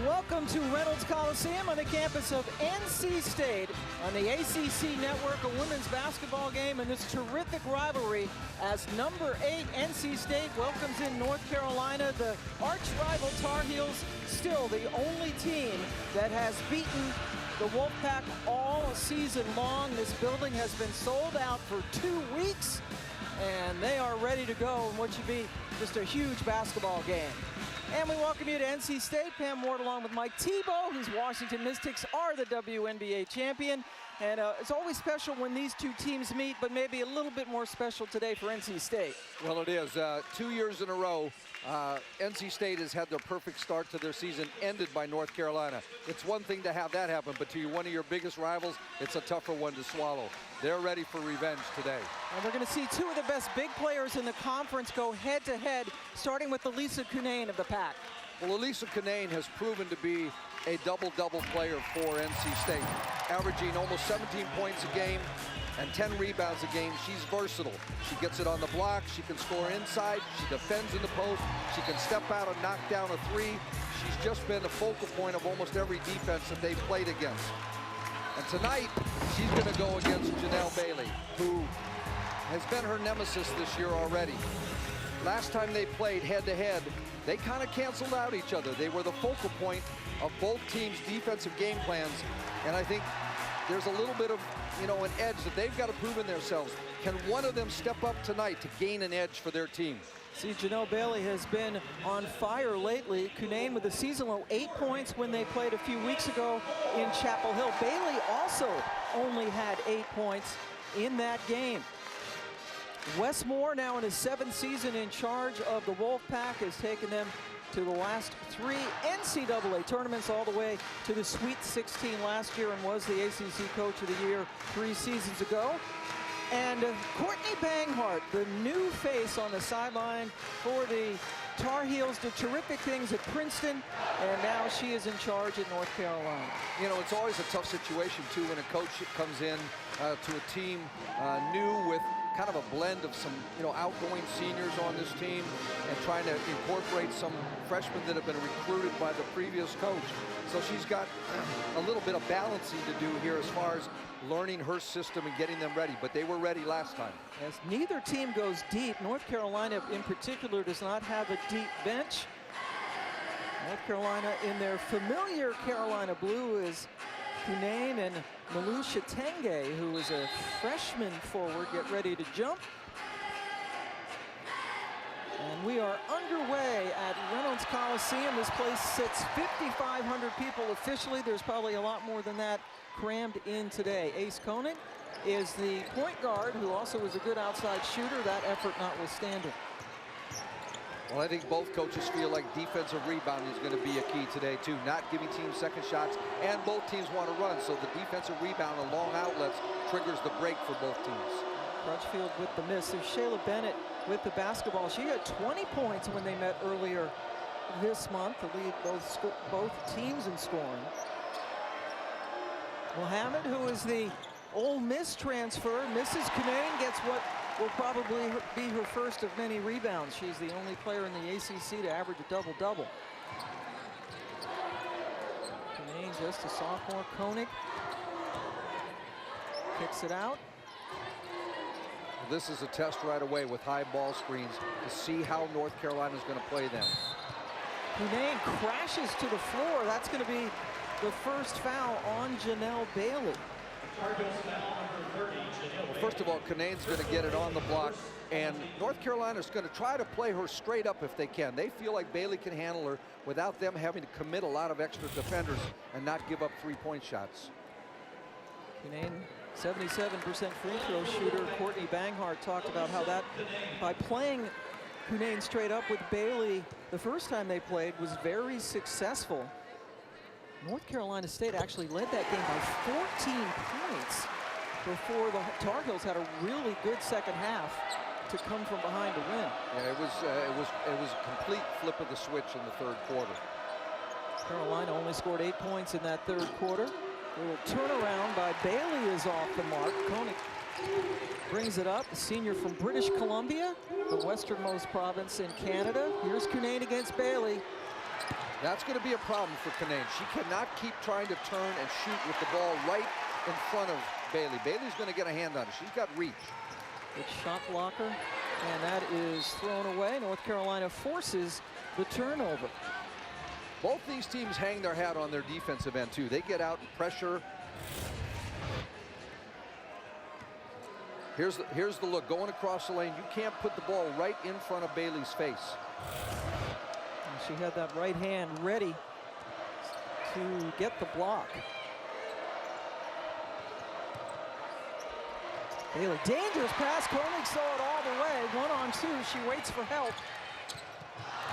Welcome to Reynolds Coliseum on the campus of NC State on the ACC Network, a women's basketball game in this terrific rivalry as number 8 NC State welcomes in North Carolina. The arch rival Tar Heels, still the only team that has beaten the Wolfpack all season long. This building has been sold out for 2 weeks, and they are ready to go in what should be just a huge basketball game. And we welcome you to NC State. Pam Ward along with Mike Tebow, whose Washington Mystics are the WNBA champion. And it's always special when these two teams meet, but maybe a little bit more special today for NC State. Well, it is. 2 years in a row, NC State has had their perfect start to their season ended by North Carolina. It's one thing to have that happen, but to one of your biggest rivals, it's a tougher one to swallow. They're ready for revenge today. And we're going to see two of the best big players in the conference go head-to-head, starting with Elisa Cunane of the Pack. Well, Elisa Cunane has proven to be a double-double player for NC State, averaging almost 17 points a game and 10 rebounds a game. She's versatile. She gets it on the block. She can score inside. She defends in the post. She can step out and knock down a three. She's just been the focal point of almost every defense that they've played against. And tonight, she's going to go against Janelle Bailey, who has been her nemesis this year already. Last time they played head-to-head, they kind of canceled out each other. They were the focal point of both teams' defensive game plans, and I think there's a little bit of, an edge that they've got to prove in themselves. Can one of them step up tonight to gain an edge for their team? See, Janelle Bailey has been on fire lately. Cunane with a season-low 8 points when they played a few weeks ago in Chapel Hill. Bailey also only had 8 points in that game. Wes Moore, now in his 7th season in charge of the Wolfpack, has taken them to the last 3 NCAA tournaments, all the way to the Sweet 16 last year, and was the ACC Coach of the Year 3 seasons ago. And Courtney Banghart, the new face on the sideline for the Tar Heels, did terrific things at Princeton, and now she is in charge at North Carolina. It's always a tough situation, too, when a coach comes in to a team new with kind of a blend of some, outgoing seniors on this team and trying to incorporate some freshmen that have been recruited by the previous coach. So she's got a little bit of balancing to do here as far as learning her system and getting them ready, but they were ready last time. As neither team goes deep, North Carolina in particular does not have a deep bench. North Carolina in their familiar Carolina blue is Cunane and Malusha Tenge, who is a freshman forward, get ready to jump. And we are underway at Reynolds Coliseum. This place sits 5,500 people officially. There's probably a lot more than that crammed in today. Ace Koenig is the point guard, who also is a good outside shooter, that effort notwithstanding. Well, I think both coaches feel like defensive rebounding is going to be a key today, too. Not giving teams second shots, and both teams want to run, so the defensive rebound and long outlets triggers the break for both teams. Crutchfield with the miss. There's Shayla Bennett with the basketball. She had 20 points when they met earlier this month to lead both teams in scoring. Mohammed, who is the Ole Miss transfer, misses Cunane, gets what will probably be her first of many rebounds. She's the only player in the ACC to average a double-double. Cunane, just a sophomore. Koenig kicks it out. This is a test right away with high ball screens to see how North Carolina is going to play them. Cunane crashes to the floor. That's going to be the first foul on Janelle Bailey. Well, first of all, Cunane's going to get it on the block, and North Carolina's going to try to play her straight up if they can. They feel like Bailey can handle her without them having to commit a lot of extra defenders and not give up three-point shots. Cunane, 77% free throw shooter. Courtney Banghart talked about how that, by playing Cunane straight up with Bailey the first time they played, was very successful. North Carolina State actually led that game by 14 points before the Tar Heels had a really good second half to come from behind to win. Yeah, it was a complete flip of the switch in the third quarter. Carolina only scored 8 points in that third quarter. A little turnaround by Bailey is off the mark. Koenig brings it up, the senior from British Columbia, the westernmost province in Canada. Here's Cunane against Bailey. That's going to be a problem for Canaan. She cannot keep trying to turn and shoot with the ball right in front of Bailey. Bailey's going to get a hand on it. She's got reach. Good shot blocker, and that is thrown away. North Carolina forces the turnover. Both these teams hang their hat on their defensive end, too. They get out and pressure. Here's the look, going across the lane. You can't put the ball right in front of Bailey's face. And she had that right hand ready to get the block. Bailey, dangerous pass. Koenig saw it all the way. 1-on-2. She waits for help.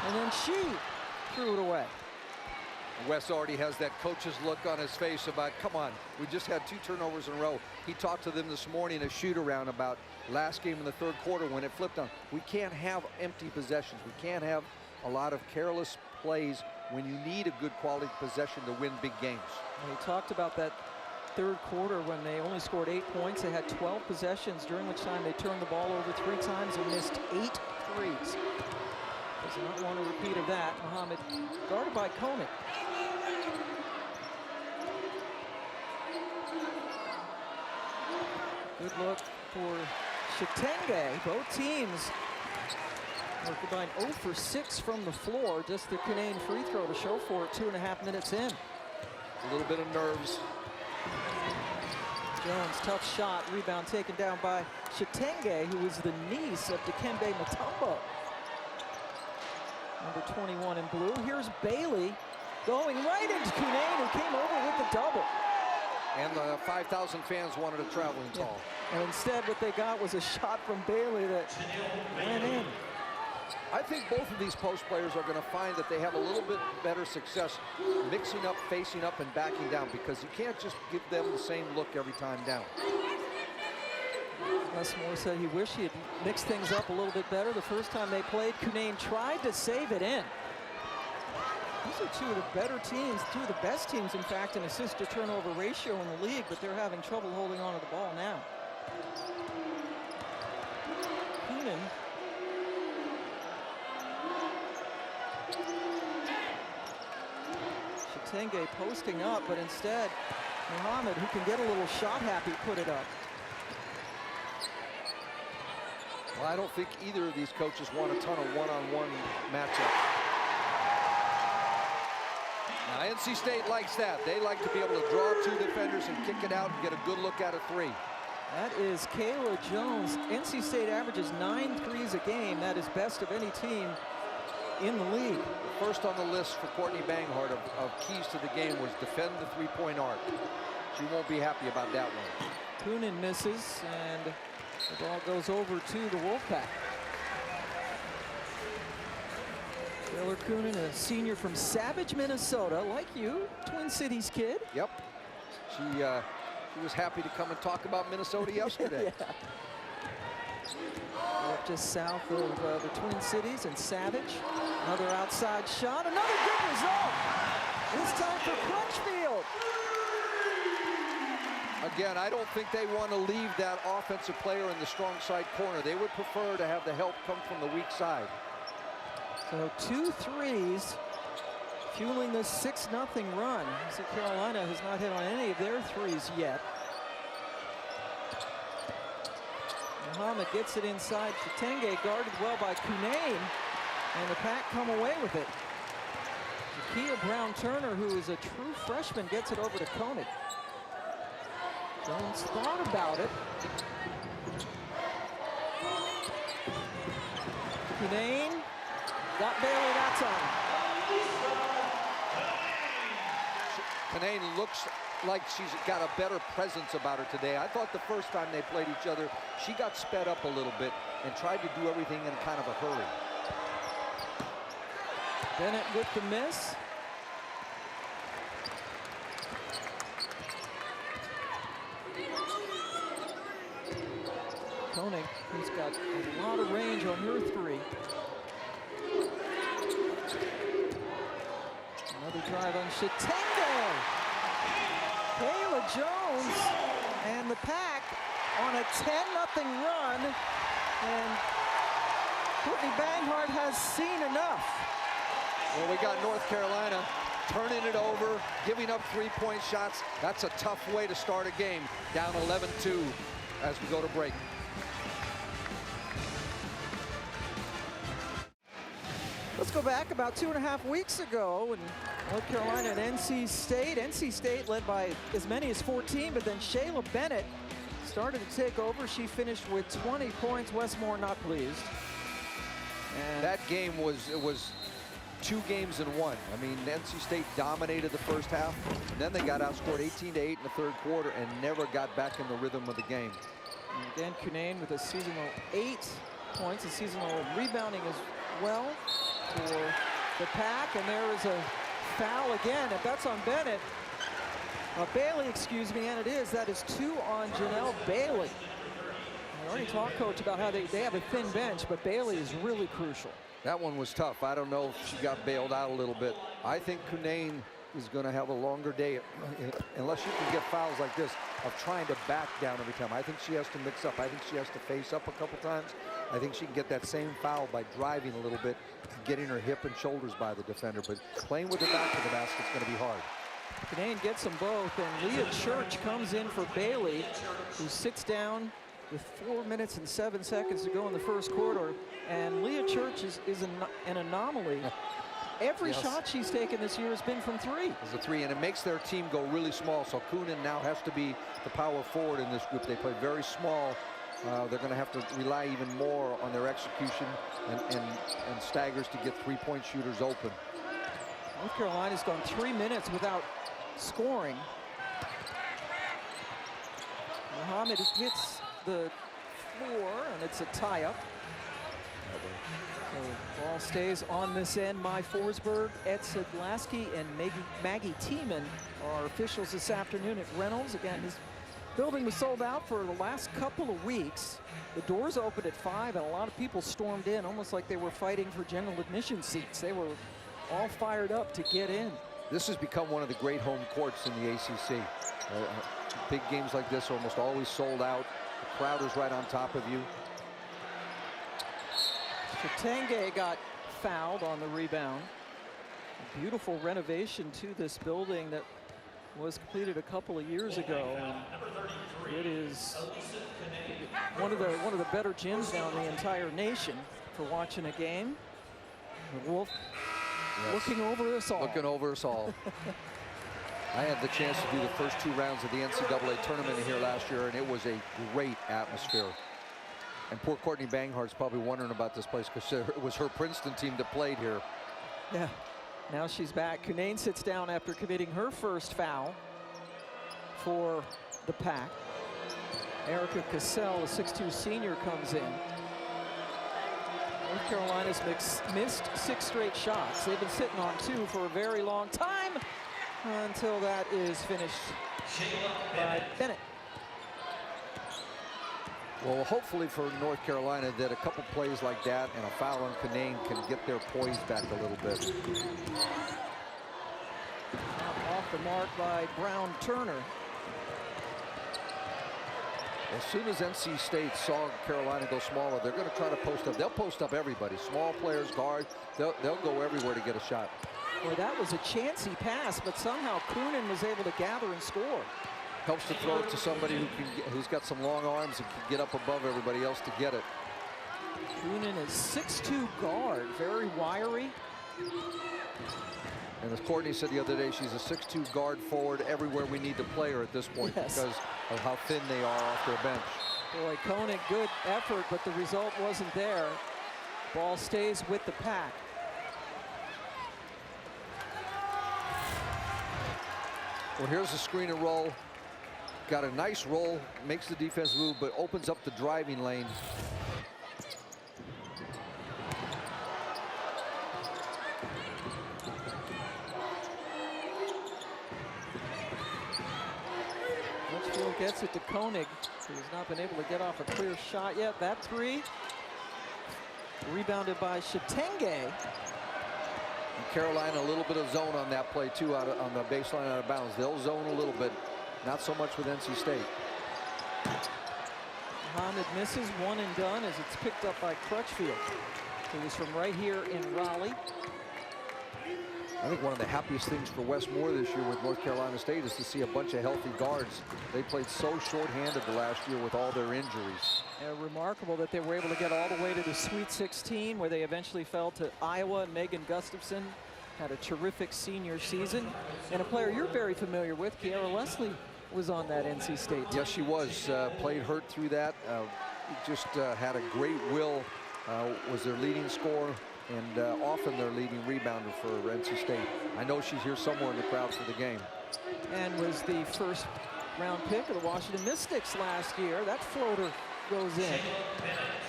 And then she threw it away. Wes already has that coach's look on his face about, come on, we just had 2 turnovers in a row. He talked to them this morning, a shoot-around about last game in the 3rd quarter when it flipped on. We can't have empty possessions. We can't have a lot of careless plays when you need a good quality possession to win big games. And he talked about that 3rd quarter when they only scored 8 points. They had 12 possessions, during which time they turned the ball over 3 times and missed 8 threes. Does not want a repeat of that. Muhammad guarded by Koenig. Good look for Chitenge. Both teams are combined 0 for 6 from the floor. Just the Canaan free throw to show for it 2.5 minutes in. A little bit of nerves. Jones, tough shot. Rebound taken down by Chitenge, who is the niece of Dikembe Mutombo. Number 21 in blue. Here's Bailey going right into Canaan, who came over with the double. And the 5,000 fans wanted a traveling call. And instead what they got was a shot from Bailey that went in. I think both of these post players are going to find that they have a little bit better success mixing up, facing up, and backing down, because you can't just give them the same look every time down. Les Moore said he wished he had mixed things up a little bit better. The first time they played, Canaan tried to save it in. These are 2 of the better teams, 2 of the best teams, in fact, in assist-to-turnover ratio in the league, but they're having trouble holding on to the ball now. Keenan. Chitenge posting up, but instead, Muhammad, who can get a little shot happy, put it up. Well, I don't think either of these coaches want a ton of one-on-one matchups. Now, NC State likes that. They like to be able to draw 2 defenders and kick it out and get a good look at a 3. That is Kayla Jones. NC State averages 9 threes a game. That is best of any team in the league. First on the list for Courtney Banghart of keys to the game was defend the 3-point arc. She won't be happy about that one. Coonan misses, and the ball goes over to the Wolfpack. Taylor Coonan, a senior from Savage, Minnesota, like you, Twin Cities kid. Yep. She was happy to come and talk about Minnesota yesterday. Yeah. Just south of the Twin Cities and Savage. Another outside shot, another good result. This time for Crutchfield. Again, I don't think they want to leave that offensive player in the strong side corner. They would prefer to have the help come from the weak side. So 2 threes fueling this 6-0 run. So Carolina has not hit on any of their threes yet. Muhammad gets it inside. Chitenge guarded well by Cunane, and the Pack come away with it. Zakia Brown-Turner, who is a true freshman, gets it over to Koenig. Jones thought about it. Cunane got Bailey that time. Cunane looks like she's got a better presence about her today. I thought the first time they played each other, she got sped up a little bit and tried to do everything in kind of a hurry. Bennett with the miss. Koenig, who's got a lot of range on her 3. Another drive on Chitenge. Kayla Jones and the Pack on a 10-0 run, and Courtney Banghart has seen enough. Well, we got North Carolina turning it over, giving up three-point shots. That's a tough way to start a game. Down 11-2 as we go to break. Let's go back about 2.5 weeks ago in North Carolina and NC State. NC State led by as many as 14, but then Shayla Bennett started to take over. She finished with 20 points. Westmore not pleased. And that game was 2 games in 1. I mean, NC State dominated the first half, and then they got outscored 18-8 in the third quarter and never got back in the rhythm of the game. And again, Cunane with a seasonal 8 points, a seasonal rebounding as well for the Pack. And there is a foul again, and that's on Bennett. Bailey, excuse me, and it is. That is 2 on Janelle Bailey. I already talked, Coach, about how they have a thin bench, but Bailey is really crucial. That one was tough. I don't know if she got bailed out a little bit. I think Cunane is going to have a longer day, unless you can get fouls like this, of trying to back down every time. I think she has to mix up. I think she has to face up a couple times. I think she can get that same foul by driving a little bit, getting her hip and shoulders by the defender. But playing with her back to the basket is going to be hard. Cunane gets them both, and Leah Church comes in for Bailey, who sits down with 4 minutes and 7 seconds to go in the first quarter. And Leah Church is an anomaly. Every shot she's taken this year has been from 3. It's a 3, and it makes their team go really small. So Coonan now has to be the power forward in this group. They play very small. They're going to have to rely even more on their execution and staggers to get three-point shooters open. North Carolina's gone 3 minutes without scoring. Muhammad hits the floor, and it's a tie-up. So ball stays on this end. Mai Forsberg, Ed Sedlasky, and Maggie Tiemann are officials this afternoon at Reynolds. Again, this building was sold out for the last couple of weeks. The doors opened at 5, and a lot of people stormed in, almost like they were fighting for general admission seats. They were all fired up to get in. This has become one of the great home courts in the ACC. Big games like this are almost always sold out. The crowd is right on top of you. Chatenge got fouled on the rebound. A beautiful renovation to this building that was completed a couple of years ago, and it is one of the better gyms now in the entire nation for watching a game. The Wolf looking over us all. Looking over us all. I had the chance to do the first 2 rounds of the NCAA tournament here last year, and it was a great atmosphere. And poor Courtney Banghart's probably wondering about this place because it was her Princeton team that played here. Yeah, now she's back. Cunane sits down after committing her first foul for the Pack. Erica Cassell, a 6'2" senior, comes in. North Carolina's missed 6 straight shots. They've been sitting on 2 for a very long time until that is finished by Bennett. Well, hopefully for North Carolina that a couple plays like that and a foul on Cunane can get their poise back a little bit. Off the mark by Brown Turner. As soon as NC State saw Carolina go smaller, they're going to try to post up. They'll post up everybody. Small players, guard. They'll go everywhere to get a shot. Well, that was a chancy pass, but somehow Coonan was able to gather and score. Helps to throw it to somebody who's got some long arms and can get up above everybody else to get it. Coonan is 6'2" guard, very wiry. And as Courtney said the other day, she's a 6'2" guard forward everywhere we need to play her at this point because of how thin they are off their bench. Boy, Koenig, good effort, but the result wasn't there. Ball stays with the Pack. Well, here's the screen and roll. Got a nice roll, makes the defense move, but opens up the driving lane. Litchfield gets it to Koenig, who has not been able to get off a clear shot yet. That 3 rebounded by Chatenge. Carolina, a little bit of zone on that play too, on the baseline out of bounds. They'll zone a little bit, not so much with NC State. Muhammad misses, 1 and done, as it's picked up by Crutchfield, who is from right here in Raleigh. I think one of the happiest things for Wes Moore this year with North Carolina State is to see a bunch of healthy guards. They played so short-handed the last year with all their injuries. Remarkable that they were able to get all the way to the Sweet 16, where they eventually fell to Iowa. Megan Gustafson had a terrific senior season. And a player you're very familiar with, Kiara Leslie, was on that NC State team. Yes, she was. Played hurt through that. Just had a great will. Was their leading scorer and often their leading rebounder for NC State. I know she's here somewhere in the crowd for the game. And was the first round pick of the Washington Mystics last year. That floater goes in.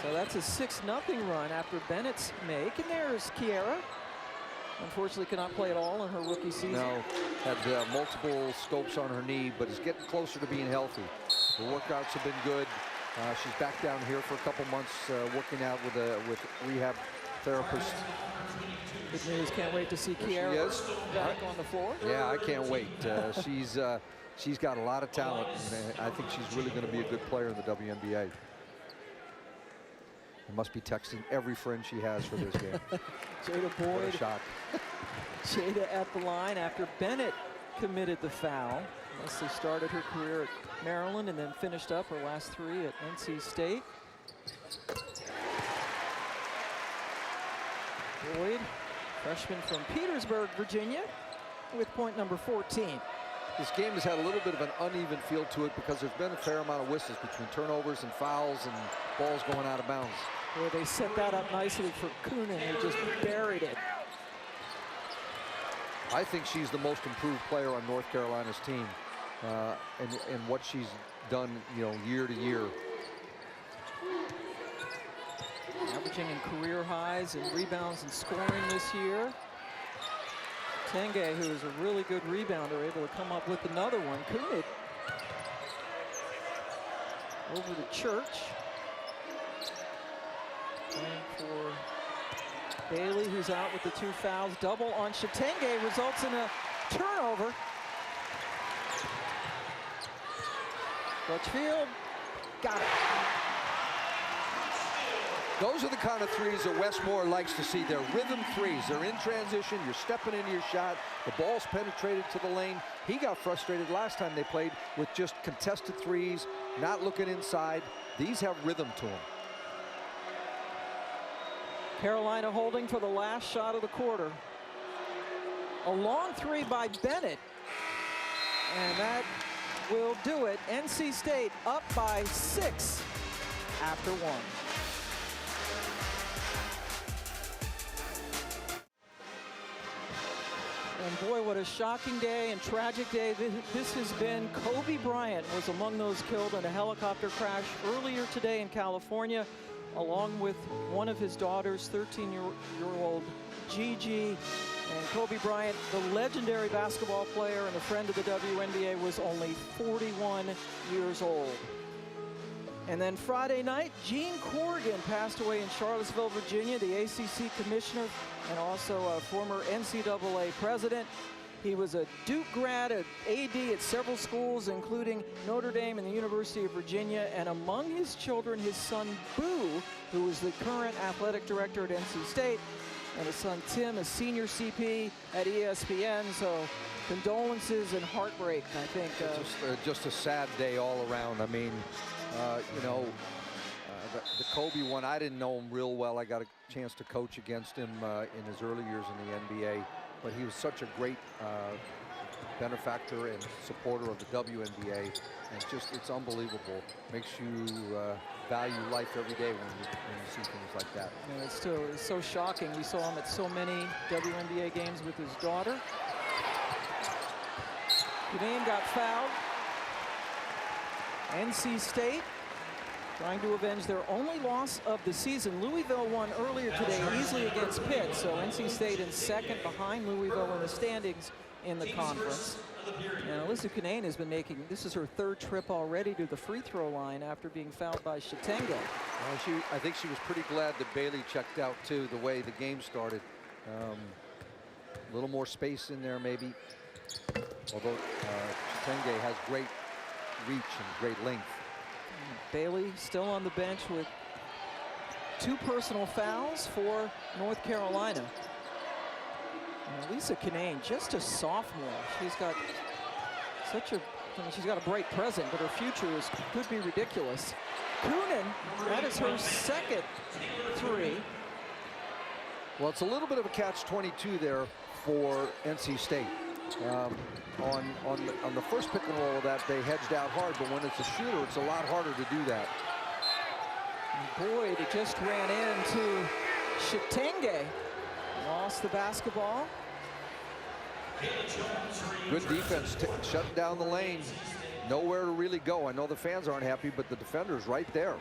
So that's a 6-0 run after Bennett's make. And there's Kiara. Unfortunately cannot play at all in her rookie season. No, had multiple scopes on her knee, but is getting closer to being healthy. The workouts have been good. She's back down here for a couple months working out with rehab therapists. Good news, can't wait to see Kiara back on the floor. Yeah, I can't wait. She's got a lot of talent, and I think she's really going to be a good player in the WNBA. Must be texting every friend she has for this game. Jada Boyd. What a shock. Jada at the line after Bennett committed the foul. Leslie started her career at Maryland and then finished up her last 3 at NC State. Boyd, freshman from Petersburg, Virginia, with point number 14. This game has had a little bit of an uneven feel to it because there's been a fair amount of whistles between turnovers and fouls and balls going out of bounds. Well, they set that up nicely for Kunin, who just buried it. I think she's the most improved player on North Carolina's team, and what she's done, year to year. Averaging in career highs in rebounds and scoring this year. Tenge, who is a really good rebounder, able to come up with another one. Kunid over to Church. Playing for Bailey, who's out with the 2 fouls. Double on Shatenge results in a turnover. Crutchfield got it. Those are the kind of threes that Wes Moore likes to see. They're rhythm threes. They're in transition. You're stepping into your shot. The ball's penetrated to the lane. He got frustrated last time they played with just contested threes, not looking inside. These have rhythm to them. Carolina holding for the last shot of the quarter. A long 3 by Bennett. And that will do it. NC State up by 6 after 1. And boy, what a shocking day and tragic day this has been. Kobe Bryant was among those killed in a helicopter crash earlier today in California, along with one of his daughters, 13-year-old Gigi. And Kobe Bryant, the legendary basketball player and a friend of the WNBA, was only 41 years old. And then Friday night, Gene Corrigan passed away in Charlottesville, Virginia, the ACC commissioner and also a former NCAA president. He was a Duke grad, an AD at several schools, including Notre Dame and the University of Virginia. And among his children, his son, Boo, who is the current athletic director at NC State, and his son, Tim, a senior CP at ESPN. So condolences and heartbreak, I think. Just a sad day all around. I mean, the Kobe one, I didn't know him real well. I got a chance to coach against him in his early years in the NBA, but he was such a great benefactor and supporter of the WNBA, and just, it's unbelievable. Makes you value life every day when you see things like that. And it's so shocking. We saw him at so many WNBA games with his daughter. Canadian got fouled. NC State trying to avenge their only loss of the season. Louisville won earlier today easily against Pitt, so NC State in second behind Louisville in the standings in the conference. And Alyssa Canane has been making, this is her 3rd trip already to the free throw line after being fouled by Shatenge. Well, I think she was pretty glad that Bailey checked out too, the way the game started. A little more space in there maybe, although Shatenge has great reach and great length. Bailey still on the bench with 2 personal fouls for North Carolina. Lisa Kinane, just a sophomore. She's got such a, she's got a bright present, but her future could be ridiculous. Coonan, that is her second three. Well, it's a little bit of a catch-22 there for NC State. On the first pick and roll of that, they hedged out hard, but when it's a shooter, it's a lot harder to do that. And Boyd just ran into Shitenge. Lost the basketball. Good defense, shutting down the lane. Nowhere to really go. I know the fans aren't happy, but the defender's right there.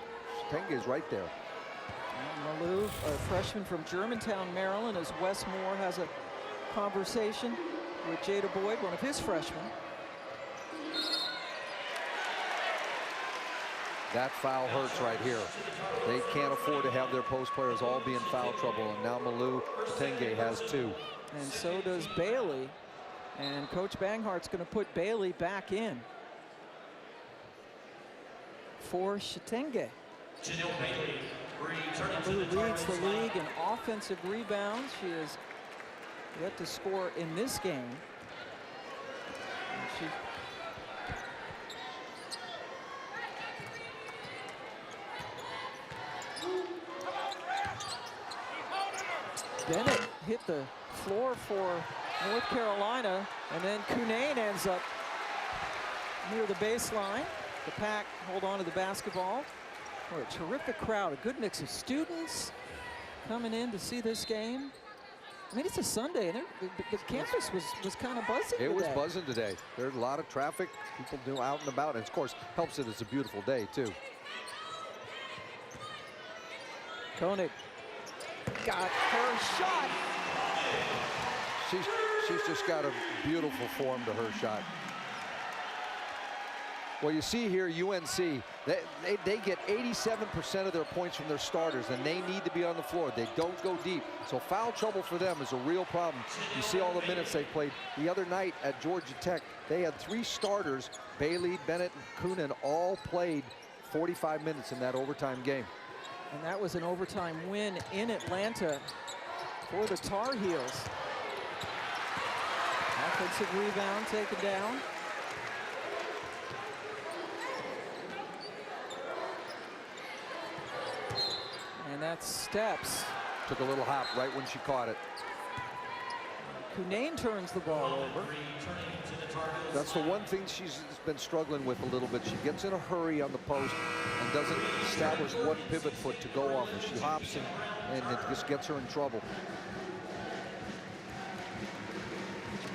Shitenge is right there. And Malou, a freshman from Germantown, Maryland, as Wes Moore has a conversation with Jada Boyd, one of his freshmen. That foul hurts right here. They can't afford to have their post players all be in foul trouble, and now Malou Shitenge has two. And so does Bailey. And Coach Banghart's going to put Bailey back in for Shitenge. Who leads the league in offensive rebounds. She has yet to score in this game. And she Bennett hit the floor for North Carolina, and then Cunane ends up near the baseline. The Pack hold on to the basketball. What a terrific crowd, a good mix of students coming in to see this game. I mean, it's a Sunday, and the campus was kind of buzzing today. It was buzzing today. There's a lot of traffic, people out and about, and of course, helps that it's a beautiful day, too. Koenig got her shot. She's just got a beautiful form to her shot. Well, you see here, UNC, they get 87% of their points from their starters, and they need to be on the floor. They don't go deep. So foul trouble for them is a real problem. You see all the minutes they played. The other night at Georgia Tech, they had three starters, Bailey, Bennett, and Coonan, all played 45 minutes in that overtime game. And that was an overtime win in Atlanta for the Tar Heels. Offensive rebound taken down. And that's Steps. Took a little hop right when she caught it. Cunane turns the ball over. That's the one thing she's been struggling with a little bit. She gets in a hurry on the post and doesn't establish one pivot foot to go off. And she hops and it just gets her in trouble.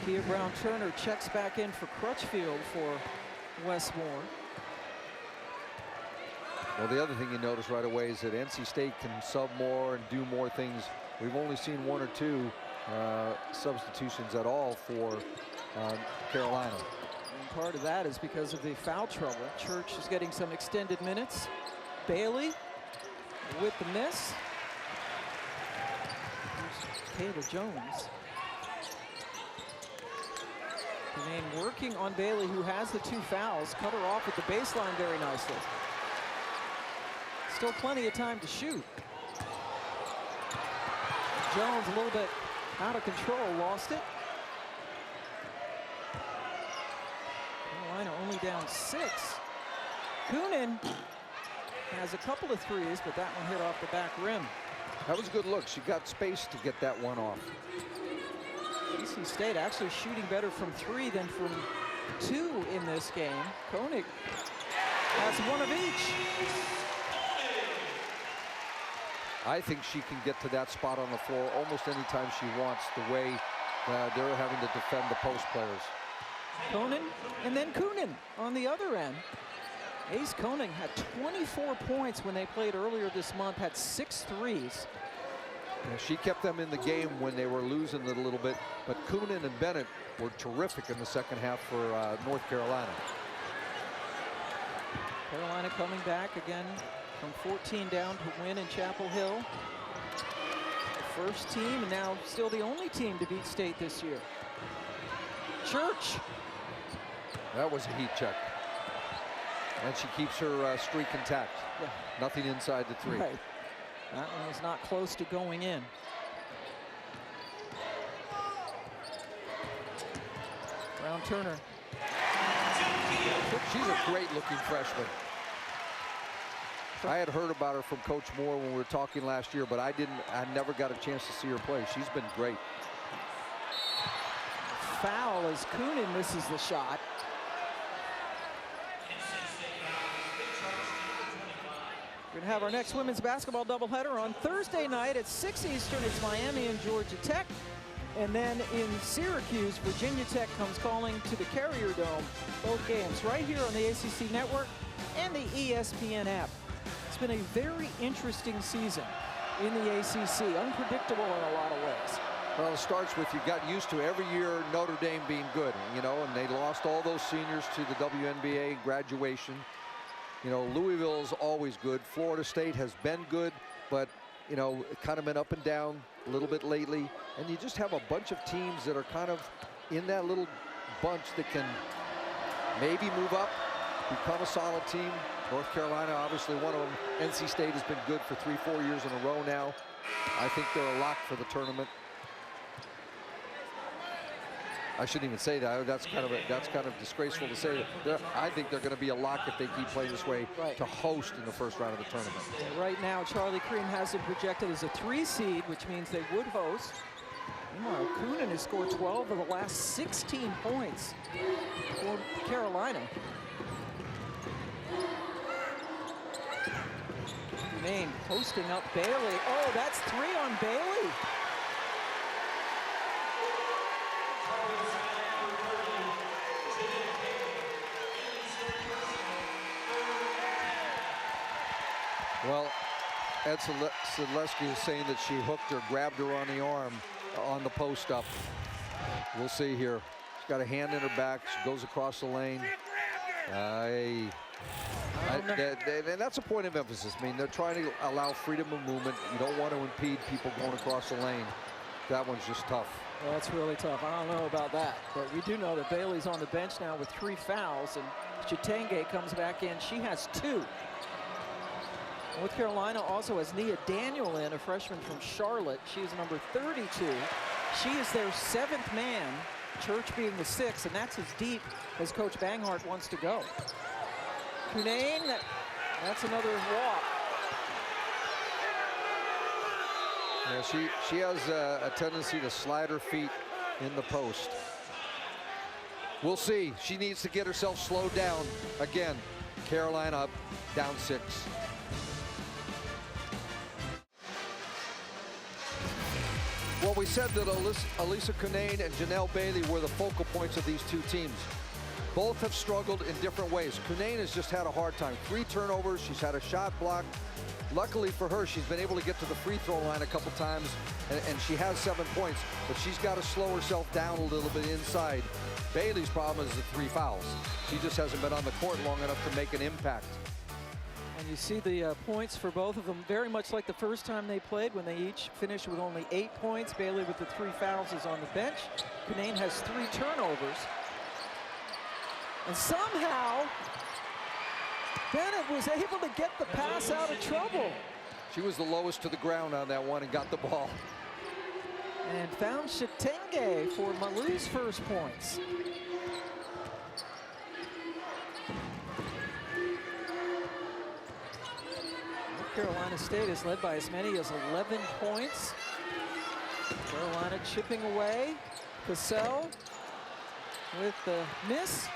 Kia Brown-Turner checks back in for Crutchfield for Wes Moore. Well, the other thing you notice right away is that NC State can sub more and do more things. We've only seen one or two substitutions at all for Carolina. And part of that is because of the foul trouble. Church is getting some extended minutes. Bailey with the miss. Here's Kayla Jones. Cunane working on Bailey, who has the two fouls. Cut her off at the baseline very nicely. Still plenty of time to shoot. Jones a little bit out of control, lost it. Carolina only down 6. Coonan has a couple of threes, but that one hit off the back rim. That was a good look. She got space to get that one off. NC State actually shooting better from 3 than from 2 in this game. Koenig has one of each. I think she can get to that spot on the floor almost any time she wants, the way they're having to defend the post players. Koenig and then Coonan on the other end. Ace Koenig had 24 points when they played earlier this month, had 6 threes. Yeah, she kept them in the game when they were losing it a little bit, but Coonan and Bennett were terrific in the second half for North Carolina. Carolina coming back again from 14 down to win in Chapel Hill. The first team, and now still the only team to beat State this year. Church. That was a heat check. And she keeps her streak intact. Yeah. Nothing inside the 3. Right. That one was not close to going in. Turner. She's a great-looking freshman. I had heard about her from Coach Moore when we were talking last year, but I never got a chance to see her play. She's been great. Foul as Coonan misses the shot. We're going to have our next women's basketball doubleheader on Thursday night at 6 Eastern. It's Miami and Georgia Tech. And then in Syracuse, Virginia Tech comes calling to the Carrier Dome. Both games right here on the ACC Network and the ESPN app. It's been a very interesting season in the ACC, unpredictable in a lot of ways. Well, it starts with you got used to every year Notre Dame being good, you know, and they lost all those seniors to the WNBA graduation. You know, Louisville is always good. Florida State has been good, but, you know, it kind of been up and down a little bit lately. And you just have a bunch of teams that are kind of in that little bunch that can maybe move up, become a solid team. North Carolina, obviously one of them. NC State has been good for 3-4 years in a row now. I think they're a lock for the tournament. I shouldn't even say that. That's kind of disgraceful to say that. I think they're going to be a lock if they keep playing this way to host in the first round of the tournament. And right now, Charlie Cream has them projected as a 3 seed, which means they would host. Meanwhile, Coonan has scored 12 of the last 16 points for Carolina. Maine posting up Bailey. Oh, that's 3 on Bailey. Well, Ed Selesky is saying that she hooked her, grabbed her on the arm on the post up. We'll see here. She's got a hand in her back. She goes across the lane. And that's a point of emphasis. I mean, they're trying to allow freedom of movement. You don't want to impede people going across the lane. That one's just tough. Well, that's really tough. I don't know about that, but we do know that Bailey's on the bench now with 3 fouls, and Chitenge comes back in. She has 2. North Carolina also has Nia Daniel in, a freshman from Charlotte. She is number 32. She is their 7th man, Church being the 6th, and that's as deep as Coach Banghart wants to go. Cunane, that's another walk. Yeah, she has a tendency to slide her feet in the post. We'll see. She needs to get herself slowed down. Again, Carolina up, down 6. Well, we said that Elisa Cunane and Janelle Bailey were the focal points of these two teams. Both have struggled in different ways. Cunane has just had a hard time. 3 turnovers, she's had a shot blocked. Luckily for her, she's been able to get to the free throw line a couple times, and she has 7 points, but she's got to slow herself down a little bit inside. Bailey's problem is the 3 fouls. She just hasn't been on the court long enough to make an impact. And you see the points for both of them, very much like the first time they played when they each finished with only 8 points. Bailey with the 3 fouls is on the bench. Cunane has 3 turnovers. And somehow, Bennett was able to get the pass out of trouble. She was the lowest to the ground on that one and got the ball. And found Chitenge for Malou's first points. Carolina State is led by as many as 11 points. Carolina chipping away. Cassell with the miss,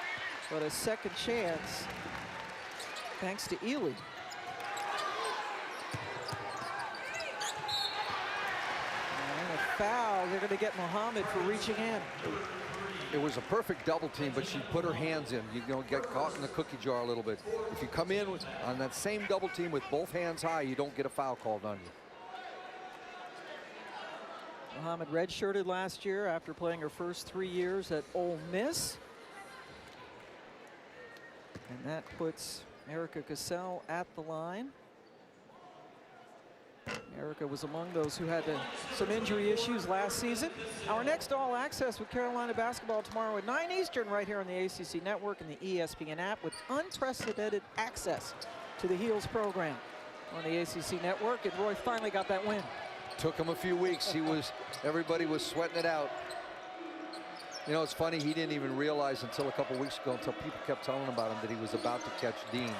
but a second chance thanks to Ely. And a foul. They're going to get Muhammad for reaching in. It was a perfect double team, but she put her hands in. You don't get caught in the cookie jar a little bit. If you come in on that same double team with both hands high, you don't get a foul called on you. Muhammad redshirted last year after playing her first 3 years at Ole Miss. And that puts Erica Cassell at the line. Erica was among those who had some injury issues last season. Our next All Access with Carolina basketball tomorrow at 9 Eastern right here on the ACC Network and the ESPN app with unprecedented access to the Heels program on the ACC Network. And Roy finally got that win. Took him a few weeks. Everybody was sweating it out. You know, it's funny, he didn't even realize until a couple weeks ago, until people kept telling him about him, that he was about to catch Dean.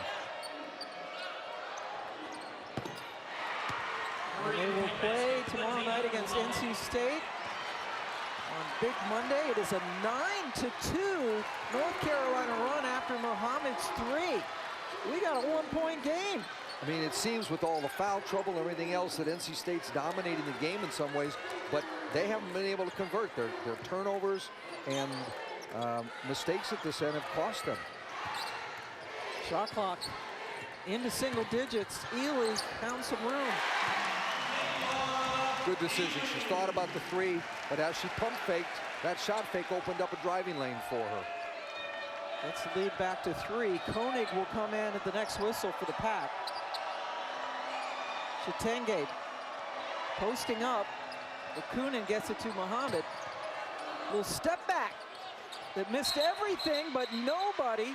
And they will play tomorrow night against NC State on Big Monday. It is a 9-2 North Carolina run after Muhammad's 3. We got a 1-point game. I mean, it seems with all the foul trouble and everything else that NC State's dominating the game in some ways, but they haven't been able to convert. Their turnovers and mistakes at this end have cost them. Shot clock into single digits. Ely found some room. Good decision. She's thought about the 3, but as she pump faked, that shot fake opened up a driving lane for her. Let's lead back to 3. Koenig will come in at the next whistle for the Pack. Chitenge posting up. Okunin gets it to Muhammad. Little step back that missed everything, but nobody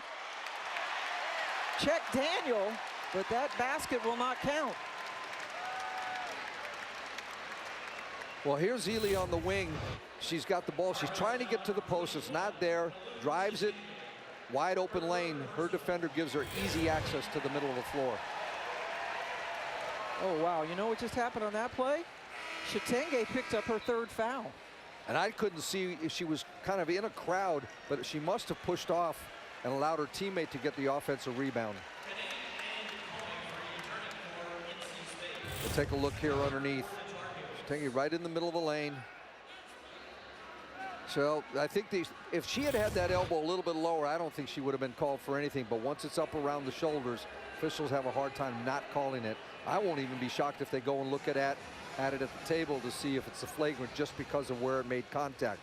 checked Daniel, but that basket will not count. Well, here's Ely on the wing. She's got the ball. She's trying to get to the post. It's not there. Drives it. Wide open lane. Her defender gives her easy access to the middle of the floor. Oh, wow. You know what just happened on that play? Chitenge picked up her 3rd foul. And I couldn't see if she was kind of in a crowd, but she must have pushed off and allowed her teammate to get the offensive rebound. We'll take a look here underneath. Chitenge right in the middle of the lane. So I think if she had had that elbow a little bit lower, I don't think she would have been called for anything. But once it's up around the shoulders, officials have a hard time not calling it. I won't even be shocked if they go and look at it at the table to see if it's a flagrant just because of where it made contact.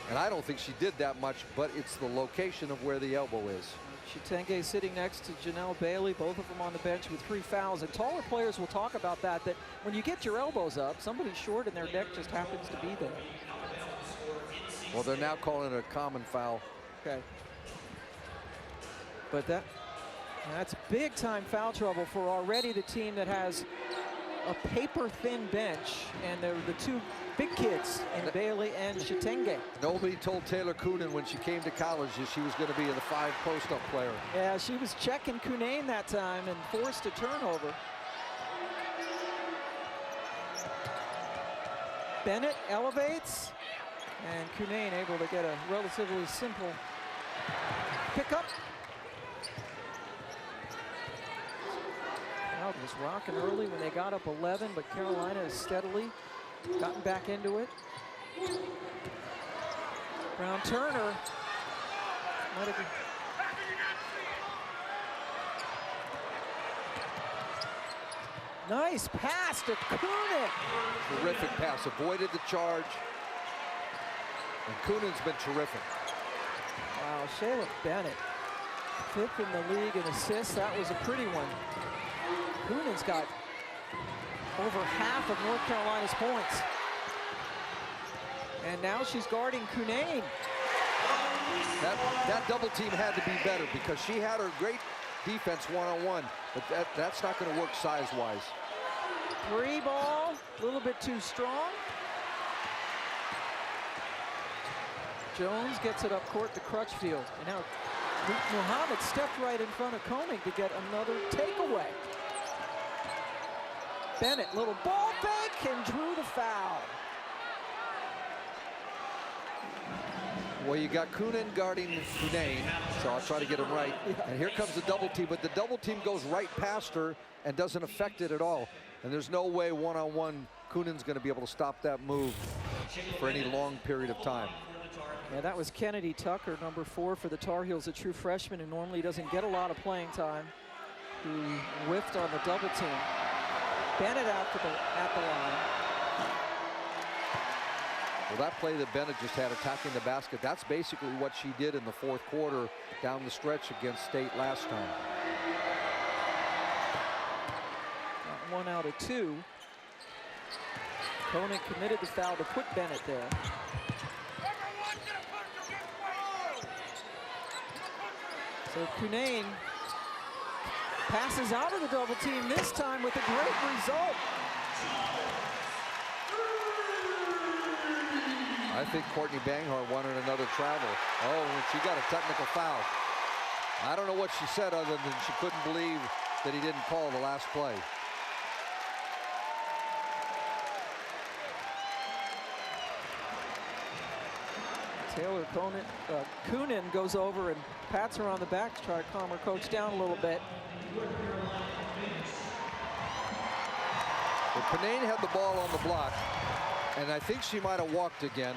And I don't think she did that much, but it's the location of where the elbow is. Chitenge sitting next to Janelle Bailey, both of them on the bench with 3 fouls. And taller players will talk about that when you get your elbows up, somebody short and their neck just happens to be there. Well, they're now calling it a common foul. Okay. But that's big time foul trouble for already the team that has a paper thin bench, and they're the 2 big kids in Bailey and Chitenge. Nobody told Taylor Kunin when she came to college that she was going to be the 5 post-up player. Yeah, she was checking Kunin that time and forced a turnover. Bennett elevates, and Kunin able to get a relatively simple pickup. Crowd was rocking early when they got up 11, but Carolina has steadily gotten back into it. Brown Turner. Nice pass to Kunin. Terrific pass, avoided the charge. And Kunin's been terrific. Wow, Shayla Bennett, 5th in the league in assists. That was a pretty one. Kunin's got over half of North Carolina's points. And now she's guarding Kunin. That double team had to be better because she had her great defense one-on-one, but that's not going to work size-wise. 3 ball, a little bit too strong. Jones gets it up court to Crutchfield. And now Muhammad stepped right in front of Koenig to get another takeaway. Bennett, little ball fake, and drew the foul. Well, you got Kunin guarding Kunin, so I'll try to get him right. Yeah. And here comes the double team, but the double team goes right past her and doesn't affect it at all. And there's no way one-on-one Kunin's going to be able to stop that move for any long period of time. Yeah, that was Kennedy Tucker, number 4 for the Tar Heels, a true freshman who normally doesn't get a lot of playing time, who whiffed on the double team. Bennett out at the line. Well, that play that Bennett just had attacking the basket, that's basically what she did in the 4th quarter down the stretch against State last time. 1 out of 2. Koenig committed the foul to put Bennett there. So Kunin passes out of the double team this time with a great result. I think Courtney Banghart wanted another travel. Oh, and she got a technical foul. I don't know what she said other than she couldn't believe that he didn't call the last play. Taylor Coonan goes over and pats her on the back to try to calm her coach down a little bit. Well, Panane had the ball on the block, and I think she might have walked again.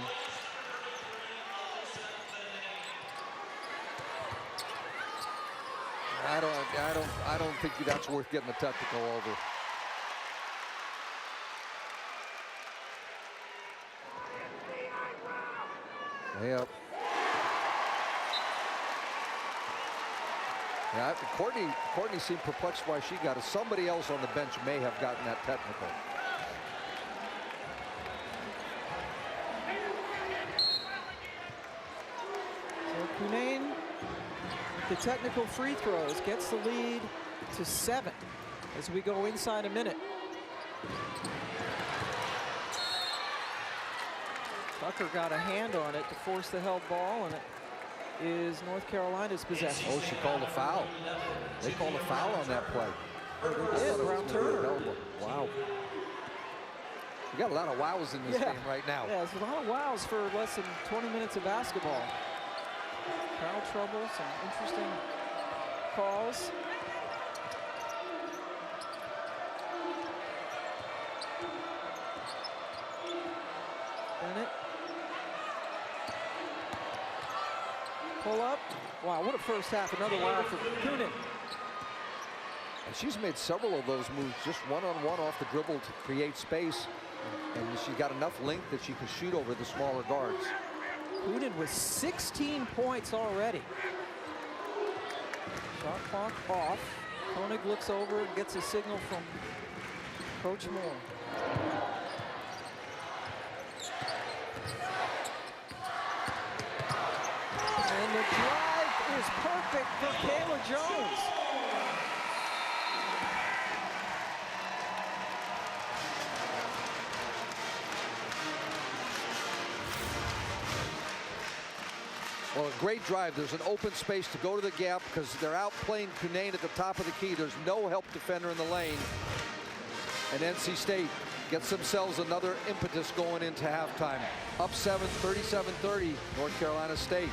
I don't think that's worth getting a technical over. Yep. Yeah, Courtney seemed perplexed why she got it. Somebody else on the bench may have gotten that technical. So Cunane, the technical free throws, gets the lead to 7 as we go inside a minute. Tucker got a hand on it to force the held ball, and it is North Carolina's possession. Oh, she called a foul. They called a foul on that play. Yeah, Brown Turner. Wow. We got a lot of wows in this game right now. Yeah, there's a lot of wows for less than 20 minutes of basketball. Foul trouble, some interesting calls. Bennett. Pull up. Wow, what a first half. Another wow for Coonan. And she's made several of those moves, just one-on-one off the dribble to create space. And she's got enough length that she can shoot over the smaller guards. Coonan with 16 points already. Shot clock off. Koenig looks over and gets a signal from Coach Moore. And the drive is perfect for Kayla Jones. Well, a great drive. There's an open space to go to the gap because they're outplaying Cunane at the top of the key. There's no help defender in the lane. And NC State gets themselves another impetus going into halftime. Up 7, 37-30, North Carolina State.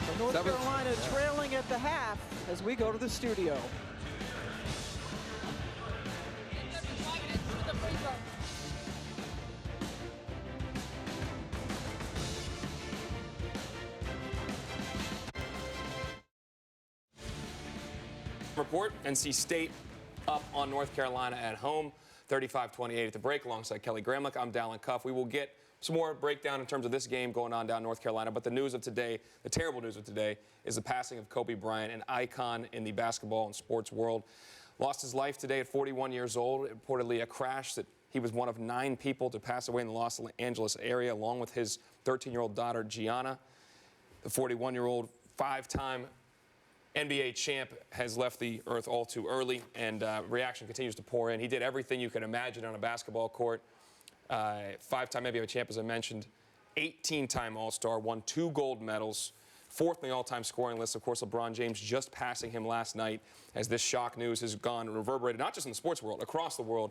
So North Carolina trailing at the half as we go to the studio. Report, NC State up on North Carolina at home, 35-28 at the break. Alongside Kelly Gramlich, I'm Dallin Cuff. We will get some more breakdown in terms of this game going on down North Carolina. But the news of today, the terrible news of today, is the passing of Kobe Bryant, an icon in the basketball and sports world. Lost his life today at 41 years old, reportedly a crash that he was one of 9 people to pass away in the Los Angeles area, along with his 13-year-old daughter, Gianna. The 41-year-old, 5-time NBA champ has left the earth all too early, and reaction continues to pour in. He did everything you can imagine on a basketball court. 5-time NBA champ, as I mentioned, 18-time All-Star, won 2 gold medals, 4th in the all-time scoring list. Of course, LeBron James just passing him last night as this shock news has gone reverberated, not just in the sports world, across the world.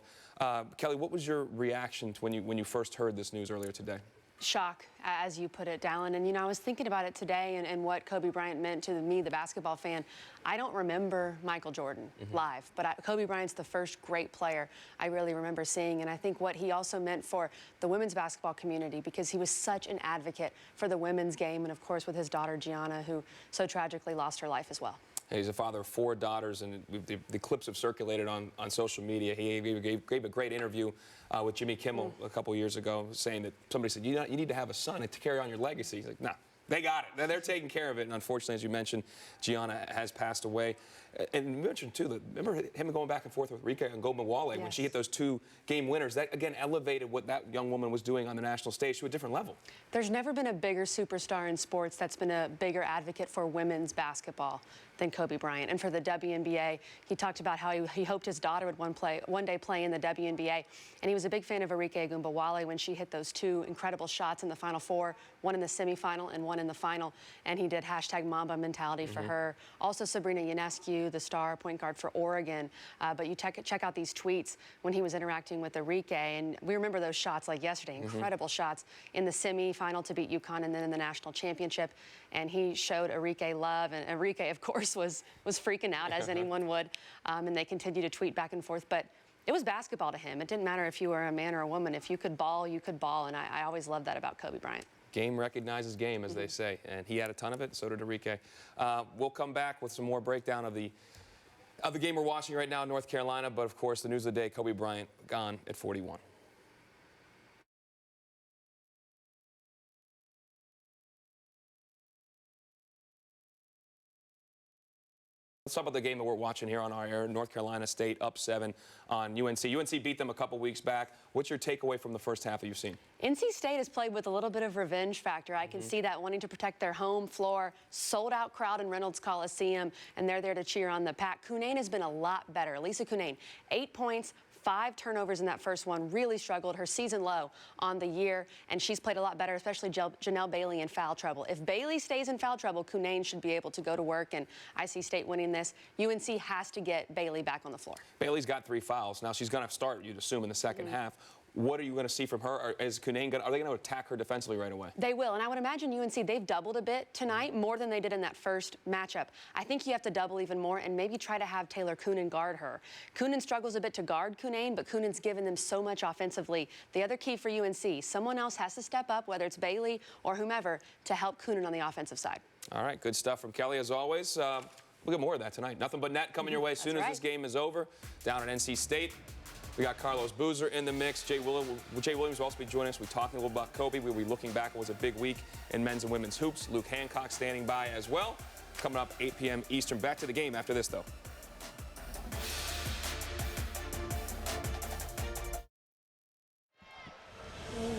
Kelly, what was your reaction to when you first heard this news earlier today? Shock, as you put it, Dallin. And, you know, I was thinking about it today and what Kobe Bryant meant to me, the basketball fan. I don't remember Michael Jordan live, but Kobe Bryant's the first great player I really remember seeing. And I think what he also meant for the women's basketball community, because he was such an advocate for the women's game. And, of course, with his daughter, Gianna, who so tragically lost her life as well. He's a father of 4 daughters, and the clips have circulated on social media. He gave a great interview with Jimmy Kimmel a couple years ago, saying that somebody said, you need to have a son to carry on your legacy. He's like, nah, They got it. They're taking care of it. And unfortunately, as you mentioned, Gianna has passed away. And you mentioned, too, remember him going back and forth with Rika and Gomawale when she hit those 2 game winners. That, again, elevated what that young woman was doing on the national stage to a different level. There's never been a bigger superstar in sports that's been a bigger advocate for women's basketball than Kobe Bryant. And for the WNBA, he talked about how he hoped his daughter would one day play in the WNBA. And he was a big fan of Arike Ogunbowale when she hit those 2 incredible shots in the Final Four, one in the semifinal and one in the final. And he did hashtag Mamba mentality for her. Also, Sabrina Ionescu, the star point guard for Oregon. But you check out these tweets when he was interacting with Arike. And we remember those shots like yesterday, incredible shots in the semifinal to beat UConn and then in the national championship. And he showed Arike love. And Arike, of course, was freaking out, as anyone would. And they continue to tweet back and forth. But it was basketball to him. It didn't matter if you were a man or a woman. If you could ball, you could ball. And I always loved that about Kobe Bryant. Game recognizes game, as they say. And he had a ton of it, so did Arike. We'll come back with some more breakdown of the game we're watching right now in North Carolina. But, of course, the news of the day, Kobe Bryant gone at 41. Let's talk about the game that we're watching here on our air. North Carolina State up 7 on UNC. UNC beat them a couple weeks back. What's your takeaway from the first half that you've seen? NC State has played with a little bit of revenge factor. I can see that, wanting to protect their home floor, sold-out crowd in Reynolds Coliseum, and they're there to cheer on the Pack. Cunane has been a lot better. Lisa Cunane, 8 points, 5 turnovers in that first one, really struggled, her season low on the year, and she's played a lot better, especially Janelle Bailey in foul trouble. If Bailey stays in foul trouble, Cunane should be able to go to work, and I see State winning this. UNC has to get Bailey back on the floor. Bailey's got 3 fouls. Now she's going to start, you'd assume, in the second half. What are you going to see from her? Are they going to attack her defensively right away? They will, and I would imagine UNC, they've doubled a bit tonight, more than they did in that first matchup. I think you have to double even more and maybe try to have Taylor Coonan guard her. Coonan struggles a bit to guard Cunane, but Coonan's given them so much offensively. The other key for UNC, someone else has to step up, whether it's Bailey or whomever, to help Coonan on the offensive side. All right, good stuff from Kelly, as always. We'll get more of that tonight. Nothing but net coming your way as soon as this game is over. Down at NC State, we got Carlos Boozer in the mix. Jay Williams will also be joining us. We're talking a little about Kobe. We'll be looking back. It was a big week in men's and women's hoops. Luke Hancock standing by as well. Coming up 8 p.m. Eastern. Back to the game after this, though.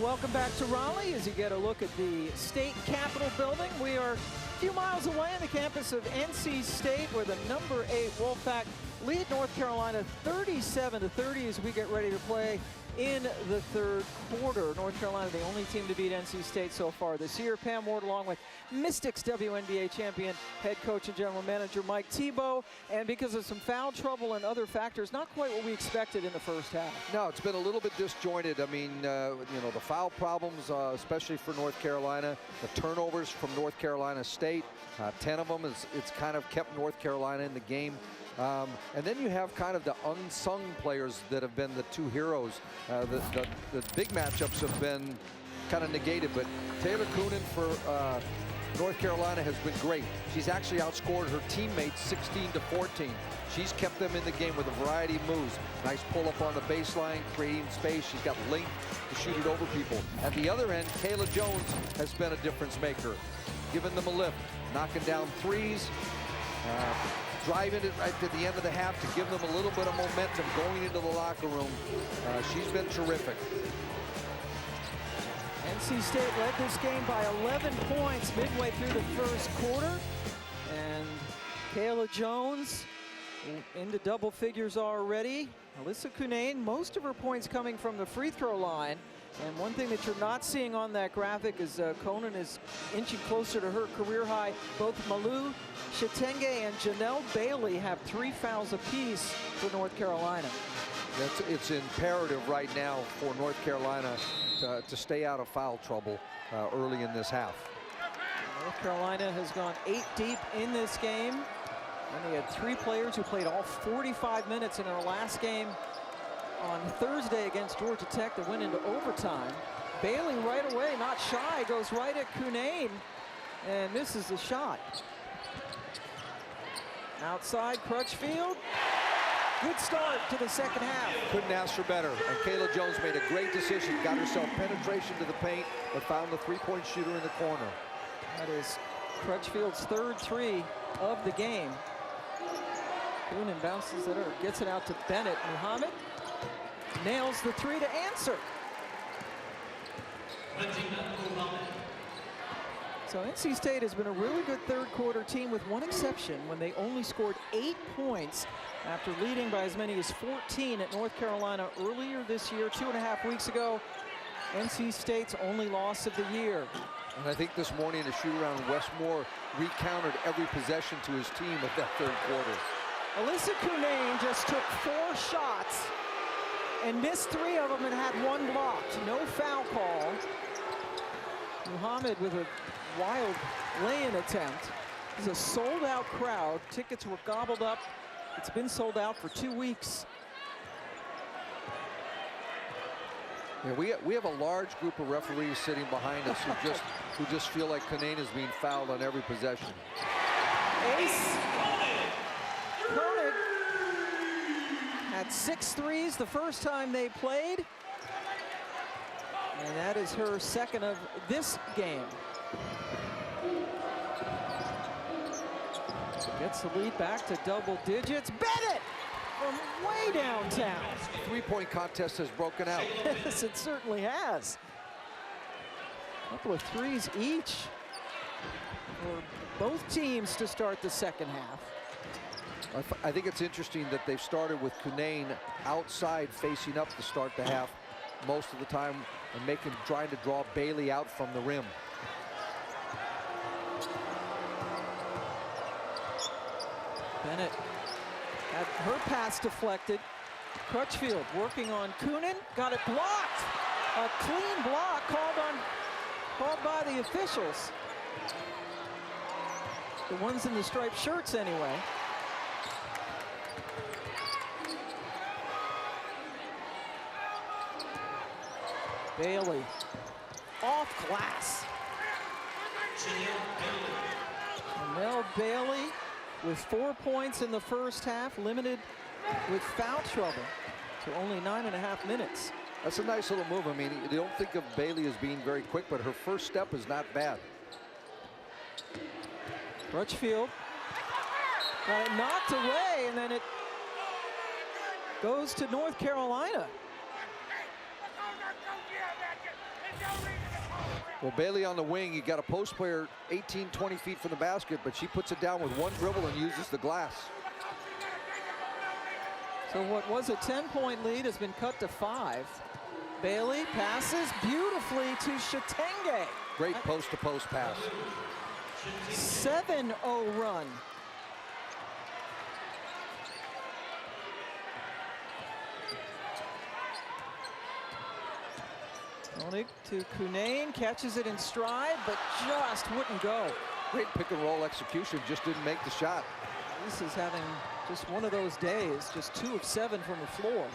Welcome back to Raleigh as you get a look at the state capitol building. We are a few miles away on the campus of NC State, where the number 8 Wolfpack lead North Carolina 37-30 as we get ready to play in the third quarter. North Carolina, the only team to beat NC State so far this year. Pam Ward, along with Mystics WNBA champion head coach and general manager Mike Thibault. And because of some foul trouble and other factors, not quite what we expected in the first half. No, it's been a little bit disjointed. I mean, you know, the foul problems, especially for North Carolina, the turnovers from North Carolina State, 10 of them, it's kind of kept North Carolina in the game. And then you have kind of the unsung players that have been the 2 heroes. The big matchups have been kind of negated, but Taylor Coonan for North Carolina has been great. She's actually outscored her teammates 16-14. She's kept them in the game with a variety of moves. Nice pull-up on the baseline, creating space. She's got length to shoot it over people. At the other end, Kayla Jones has been a difference maker, giving them a lift, knocking down threes, driving it right to the end of the half to give them a little bit of momentum going into the locker room. She's been terrific. NC State led this game by 11 points midway through the first quarter. And Kayla Jones into double figures already. Alyssa Cunane, most of her points coming from the free throw line. And one thing that you're not seeing on that graphic is Conan is inching closer to her career high. Both Malou Chitenge and Janelle Bailey have 3 fouls apiece for North Carolina. It's imperative right now for North Carolina to stay out of foul trouble early in this half. North Carolina has gone 8 deep in this game. And they had 3 players who played all 45 minutes in their last game on Thursday against Georgia Tech that went into overtime. Bailey right away, not shy, goes right at Cunane and misses the shot. Outside, Crutchfield. Good start to the second half. Couldn't ask for better. And Kayla Jones made a great decision. Got herself penetration to the paint, but found the 3-point shooter in the corner. That is Crutchfield's third three of the game. Coonan bounces it or gets it out to Bennett. Muhammad nails the three to answer. So NC State has been a really good third quarter team with one exception when they only scored 8 points after leading by as many as 14 at North Carolina earlier this year, 2.5 weeks ago. NC State's only loss of the year. And I think this morning the shoot-around Westmore recounted every possession to his team of that third quarter. Alyssa Cunane just took 4 shots and missed 3 of them and had 1 blocked. No foul call. Muhammad with a wild lay-in attempt. It's a sold-out crowd. Tickets were gobbled up. It's been sold out for 2 weeks. Yeah, we have a large group of referees sitting behind us who just feel like Cunane is being fouled on every possession. Ace Koenig had 6 threes the first time they played. And that is her second of this game. Gets the lead back to double digits. Bennett from way downtown. Three-point contest has broken out. Yes, it certainly has. A couple of threes each for both teams to start the second half. I think it's interesting that they've started with Cunane outside facing up to start the half most of the time and trying to draw Bailey out from the rim. Bennett had her pass deflected. Crutchfield working on Coonan, got it blocked. A clean block called by the officials. The ones in the striped shirts anyway. Bailey off glass. Mel Bailey with 4 points in the first half, limited with foul trouble to only 9.5 minutes. That's a nice little move. I mean, you don't think of Bailey as being very quick, but her first step is not bad. Crutchfield got it knocked away, and then it goes to North Carolina. Well, Bailey on the wing, you got a post player 18, 20 feet from the basket, but she puts it down with one dribble and uses the glass. So what was a 10-point lead has been cut to 5. Bailey passes beautifully to Shatenge. Great post-to-post pass. 7-0 run. Koenig to Cunane, catches it in stride, but just wouldn't go. Great pick and roll execution, just didn't make the shot. This is having just one of those days, just 2 of 7 from the floor.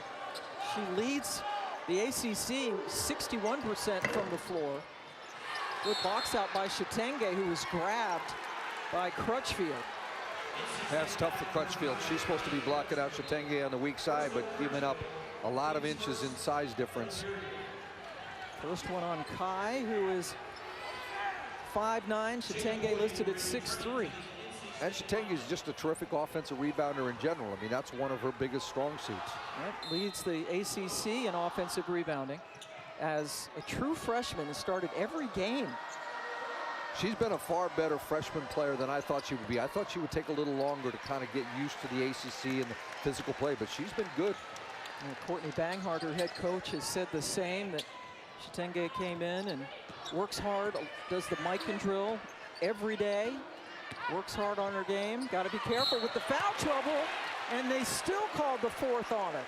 She leads the ACC 61% from the floor. Good box out by Shatenge, who was grabbed by Crutchfield. That's tough for Crutchfield. She's supposed to be blocking out Shatenge on the weak side, but giving up a lot of inches in size difference. First one on Kai, who is 5'9". Shatenge listed at 6'3". And Shatenge is just a terrific offensive rebounder in general. I mean, that's one of her biggest strong suits. Yep, leads the ACC in offensive rebounding. As a true freshman, has started every game. She's been a far better freshman player than I thought she would be. I thought she would take a little longer to kind of get used to the ACC and the physical play, but she's been good. And Courtney Banghart, her head coach, has said the same, that Shatenge came in and works hard, does the Mikan drill every day, works hard on her game. Got to be careful with the foul trouble, and they still called the 4th on her.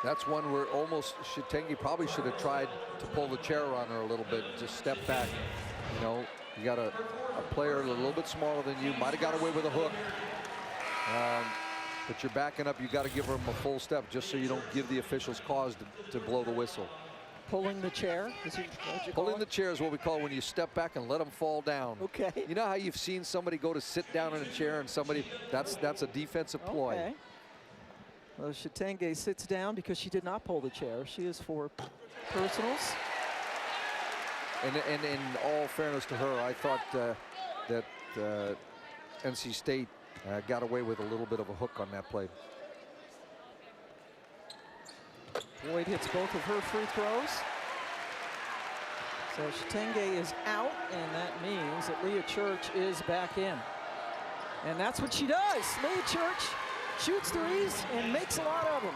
That's one where almost Shatenge probably should have tried to pull the chair on her a little bit, just step back. You know, you got a player a little bit smaller than you, might have got away with a hook. But you're backing up, you got to give them a full step just so you don't give the officials cause to blow the whistle. Pulling the chair? Pulling the chair is what we call when you step back and let them fall down. Okay. You know how you've seen somebody go to sit down in a chair and somebody, that's a defensive ploy. Okay. Well, Shatenge sits down because she did not pull the chair. She is for personals. And in all fairness to her, I thought that NC State got away with a little bit of a hook on that play. Boyd hits both of her free throws. So Shatenge is out, and that means that Leah Church is back in. And that's what she does. Leah Church shoots threes and makes a lot of them.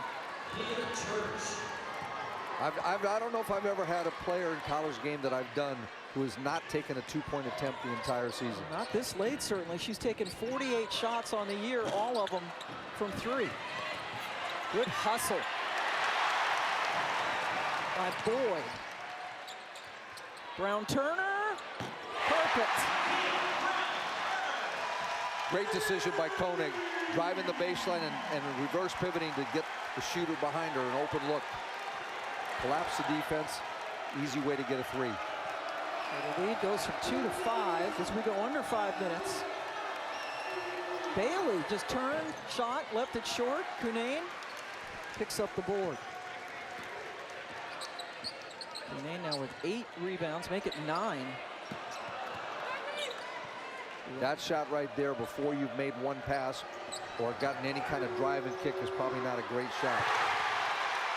I don't know if I've ever had a player in college game that I've done who has not taken a two-point attempt the entire season. Not this late, certainly. She's taken 48 shots on the year, all of them from three. Good hustle by Boyd. Brown-Turner, perfect. Great decision by Koenig, driving the baseline and reverse pivoting to get the shooter behind her, an open look. Collapse the defense, easy way to get a three. So the lead goes from 2 to 5 as we go under 5 minutes. Bailey just turned, shot, left it short. Cunane picks up the board. Cunane now with 8 rebounds, make it 9. That shot right there before you've made one pass or gotten any kind of drive and kick is probably not a great shot.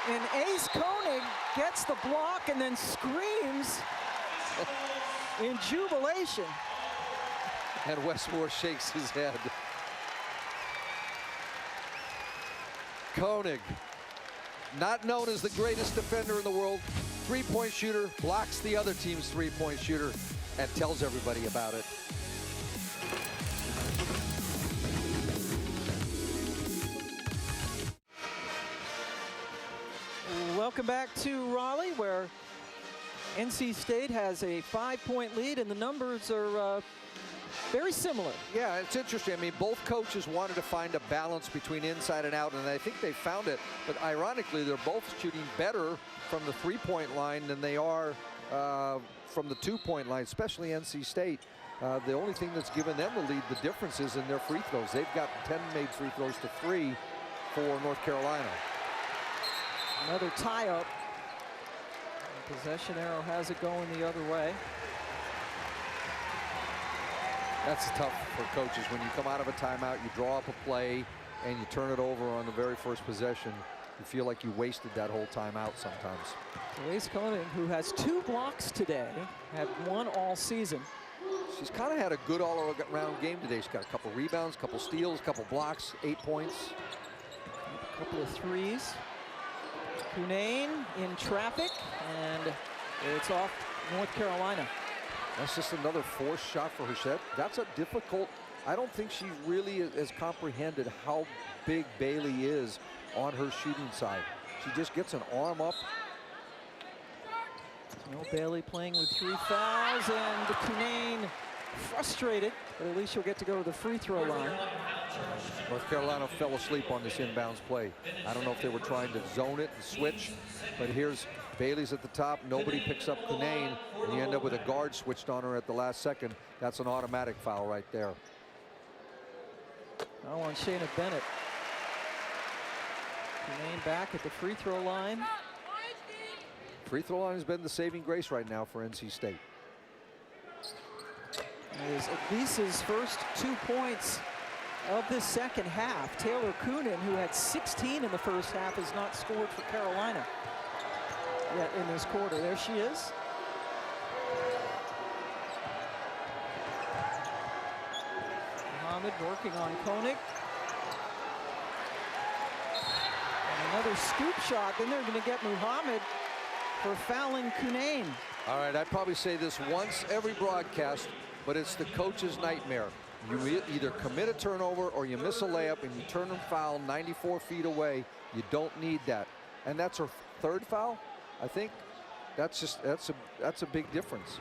And Ace Koenig gets the block and then screams in jubilation. And Westmore shakes his head. Koenig, not known as the greatest defender in the world, three-point shooter, blocks the other team's three-point shooter and tells everybody about it. Welcome back to Raleigh, where NC State has a 5-point lead, and the numbers are very similar. Yeah, it's interesting. I mean, both coaches wanted to find a balance between inside and out, and I think they found it. But ironically, they're both shooting better from the three-point line than they are from the two-point line, especially NC State. The only thing that's given them the lead, the difference is in their free throws. They've got 10 made free throws to 3 for North Carolina. Another tie-up. Possession arrow has it going the other way. That's tough for coaches when you come out of a timeout, you draw up a play, and you turn it over on the very first possession. You feel like you wasted that whole timeout sometimes. So Ace Koenig, who has 2 blocks today, had 1 all season. She's kind of had a good all-around game today. She's got a couple rebounds, couple steals, couple blocks, 8 points. A couple of threes. Cunane in traffic, and it's off North Carolina. That's just another forced shot for her set. That's a difficult, I don't think she really has comprehended how big Bailey is on her shooting side. She just gets an arm up. So Bailey playing with 3 fouls, and Cunane frustrated, but at least she'll get to go to the free throw line. North Carolina fell asleep on this inbounds play. I don't know if they were trying to zone it and switch, but here's Bailey's at the top. Nobody picks up Cunane, and you end up with a guard switched on her at the last second. That's an automatic foul right there. Now on Shayna Bennett. Cunane back at the free throw line. Free throw line has been the saving grace right now for NC State. It is Elise's first 2 points of this second half. Taylor Coonan, who had 16 in the first half, has not scored for Carolina yet in this quarter. There she is. Muhammad working on Koenig. And another scoop shot. Then they're going to get Muhammad for fouling Cunane. All right, I probably say this once every broadcast, but it's the coach's nightmare. You either commit a turnover or you miss a layup and you turn and foul 94 feet away. You don't need that. And that's her 3rd foul. I think that's a big difference.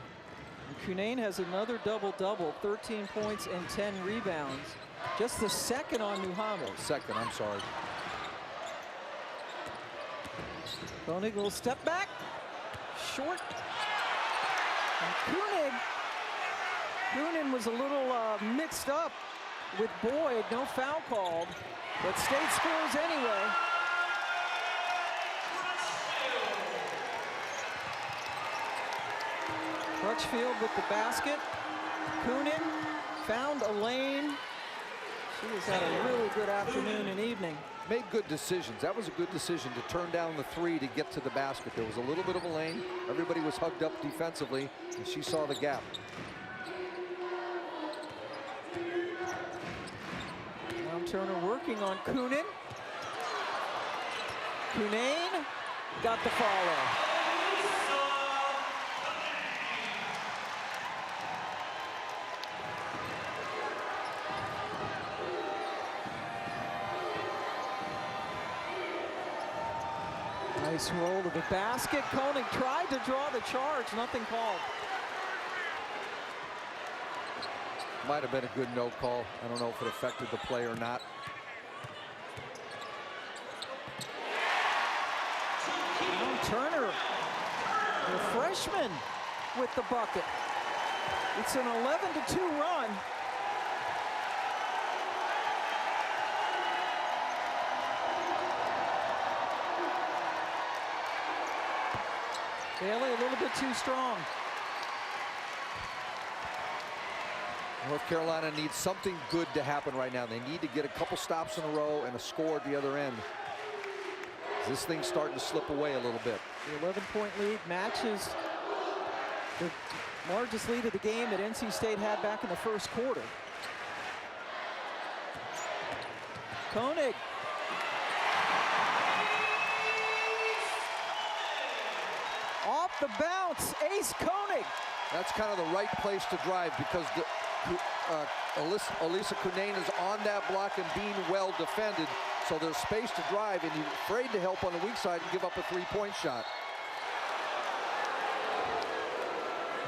And Cunane has another double-double, 13 points and 10 rebounds. Just the second on Muhammad. Second, I'm sorry. Koenig will step back. Short. And Coonan was a little mixed up with Boyd. No foul called, but State scores anyway. Crutchfield with the basket. Coonan found a lane. She has had a really good afternoon and evening. Made good decisions. That was a good decision to turn down the three to get to the basket. There was a little bit of a lane. Everybody was hugged up defensively, and she saw the gap. Now Turner working on Coonan. Coonan got the follow. Nice roll to the basket. Koenig tried to draw the charge, nothing called. Might have been a good no call. I don't know if it affected the play or not. Now Turner, the freshman, with the bucket. It's an 11-2 run. Bailey a little bit too strong. North Carolina needs something good to happen right now. They need to get a couple stops in a row and a score at the other end. This thing's starting to slip away a little bit. The 11-point lead matches the largest lead of the game that NC State had back in the first quarter. Koenig. Off the bounce, Ace Koenig. That's kind of the right place to drive because Elisa Coonan is on that block and being well defended. So there's space to drive, and you're afraid to help on the weak side and give up a three-point shot.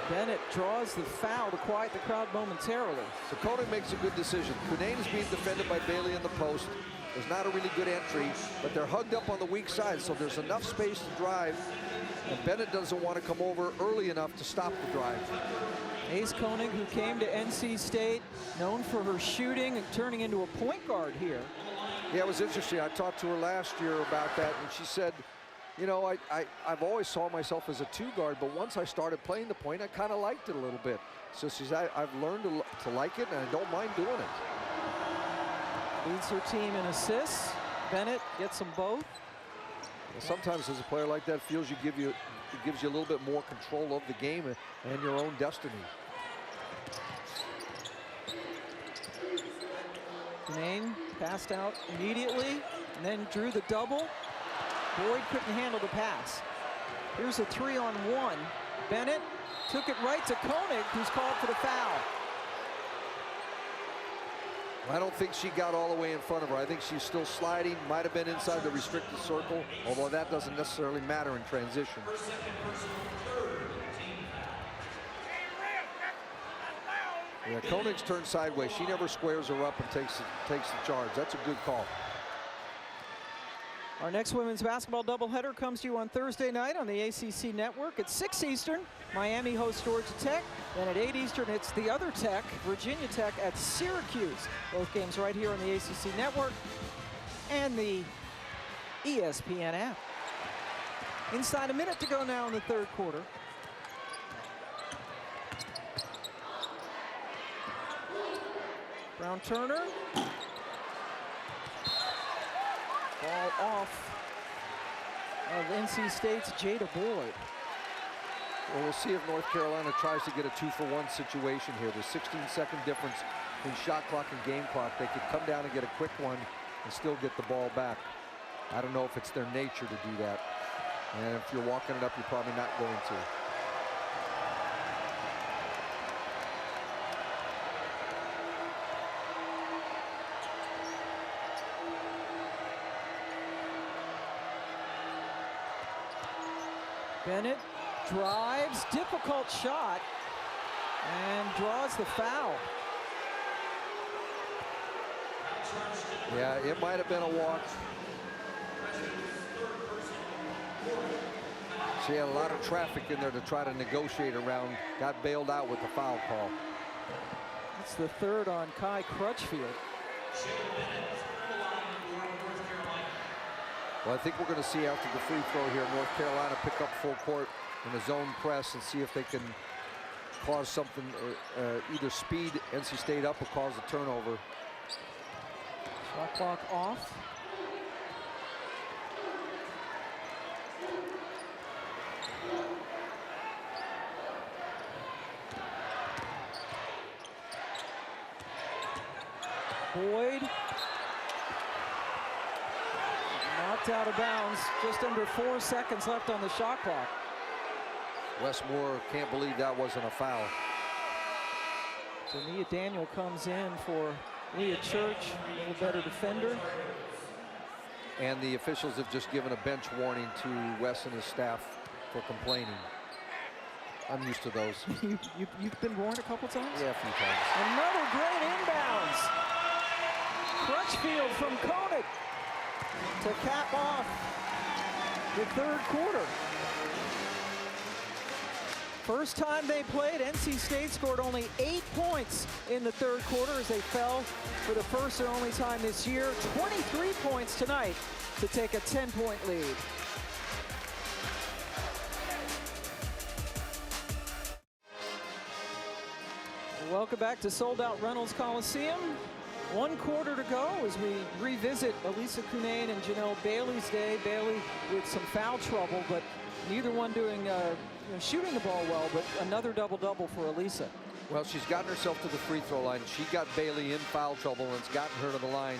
Bennett draws the foul to quiet the crowd momentarily. So Koenig makes a good decision. Coonan is being defended by Bailey in the post. There's not a really good entry, but they're hugged up on the weak side, so there's enough space to drive. And Bennett doesn't want to come over early enough to stop the drive. Ace Koenig, who came to NC State, known for her shooting and turning into a point guard here. Yeah, it was interesting. I talked to her last year about that, and she said, you know, I've always saw myself as a two guard, but once I started playing the point, I kind of liked it a little bit. So she said, I've learned to like it, and I don't mind doing it. Leads her team in assists. Bennett gets them both. Sometimes as a player like that, it gives you a little bit more control of the game and your own destiny. Coonan passed out immediately and then drew the double. Boyd couldn't handle the pass. Here's a 3-on-1. Bennett took it right to Koenig, who's called for the foul. I don't think she got all the way in front of her. I think she's still sliding, might have been inside the restricted circle, although that doesn't necessarily matter in transition. Yeah, Koenig's turned sideways. She never squares her up and takes the charge. That's a good call. Our next women's basketball doubleheader comes to you on Thursday night on the ACC Network at 6 Eastern. Miami hosts Georgia Tech. Then at 8 Eastern, it's the other Tech, Virginia Tech at Syracuse. Both games right here on the ACC Network and the ESPN app. Inside a minute to go now in the third quarter. Brown Turner. Ball off of NC State's Jada Boyd. Well, we'll see if North Carolina tries to get a 2-for-1 situation here. There's 16-second difference in shot clock and game clock. They could come down and get a quick one and still get the ball back. I don't know if it's their nature to do that. And if you're walking it up, you're probably not going to. Bennett drives, difficult shot, and draws the foul. Yeah, it might have been a walk. She had a lot of traffic in there to try to negotiate around. Got bailed out with the foul call. That's the third on Kai Crutchfield. Well, I think we're going to see after the free throw here, North Carolina pick up full court in a zone press and see if they can cause something, either speed NC State up or cause a turnover. Shot clock off. Boyd. Knocked out of bounds. Just under 4 seconds left on the shot clock. Wes Moore can't believe that wasn't a foul. So Nia Daniel comes in for Leah Church, a little better defender. And the officials have just given a bench warning to Wes and his staff for complaining. I'm used to those. You've been warned a couple times? Yeah, a few times. Another great inbounds. Crutchfield from Koenig to cap off the third quarter. First time they played, NC State scored only 8 points in the third quarter as they fell for the first and only time this year. 23 points tonight to take a 10-point lead. Welcome back to sold-out Reynolds Coliseum. 1 quarter to go as we revisit Elisa Cunane and Janelle Bailey's day. Bailey with some foul trouble, but neither one doing shooting the ball well, but another double-double for Elisa. Well, she's gotten herself to the free throw line. She got Bailey in foul trouble, and it's gotten her to the line.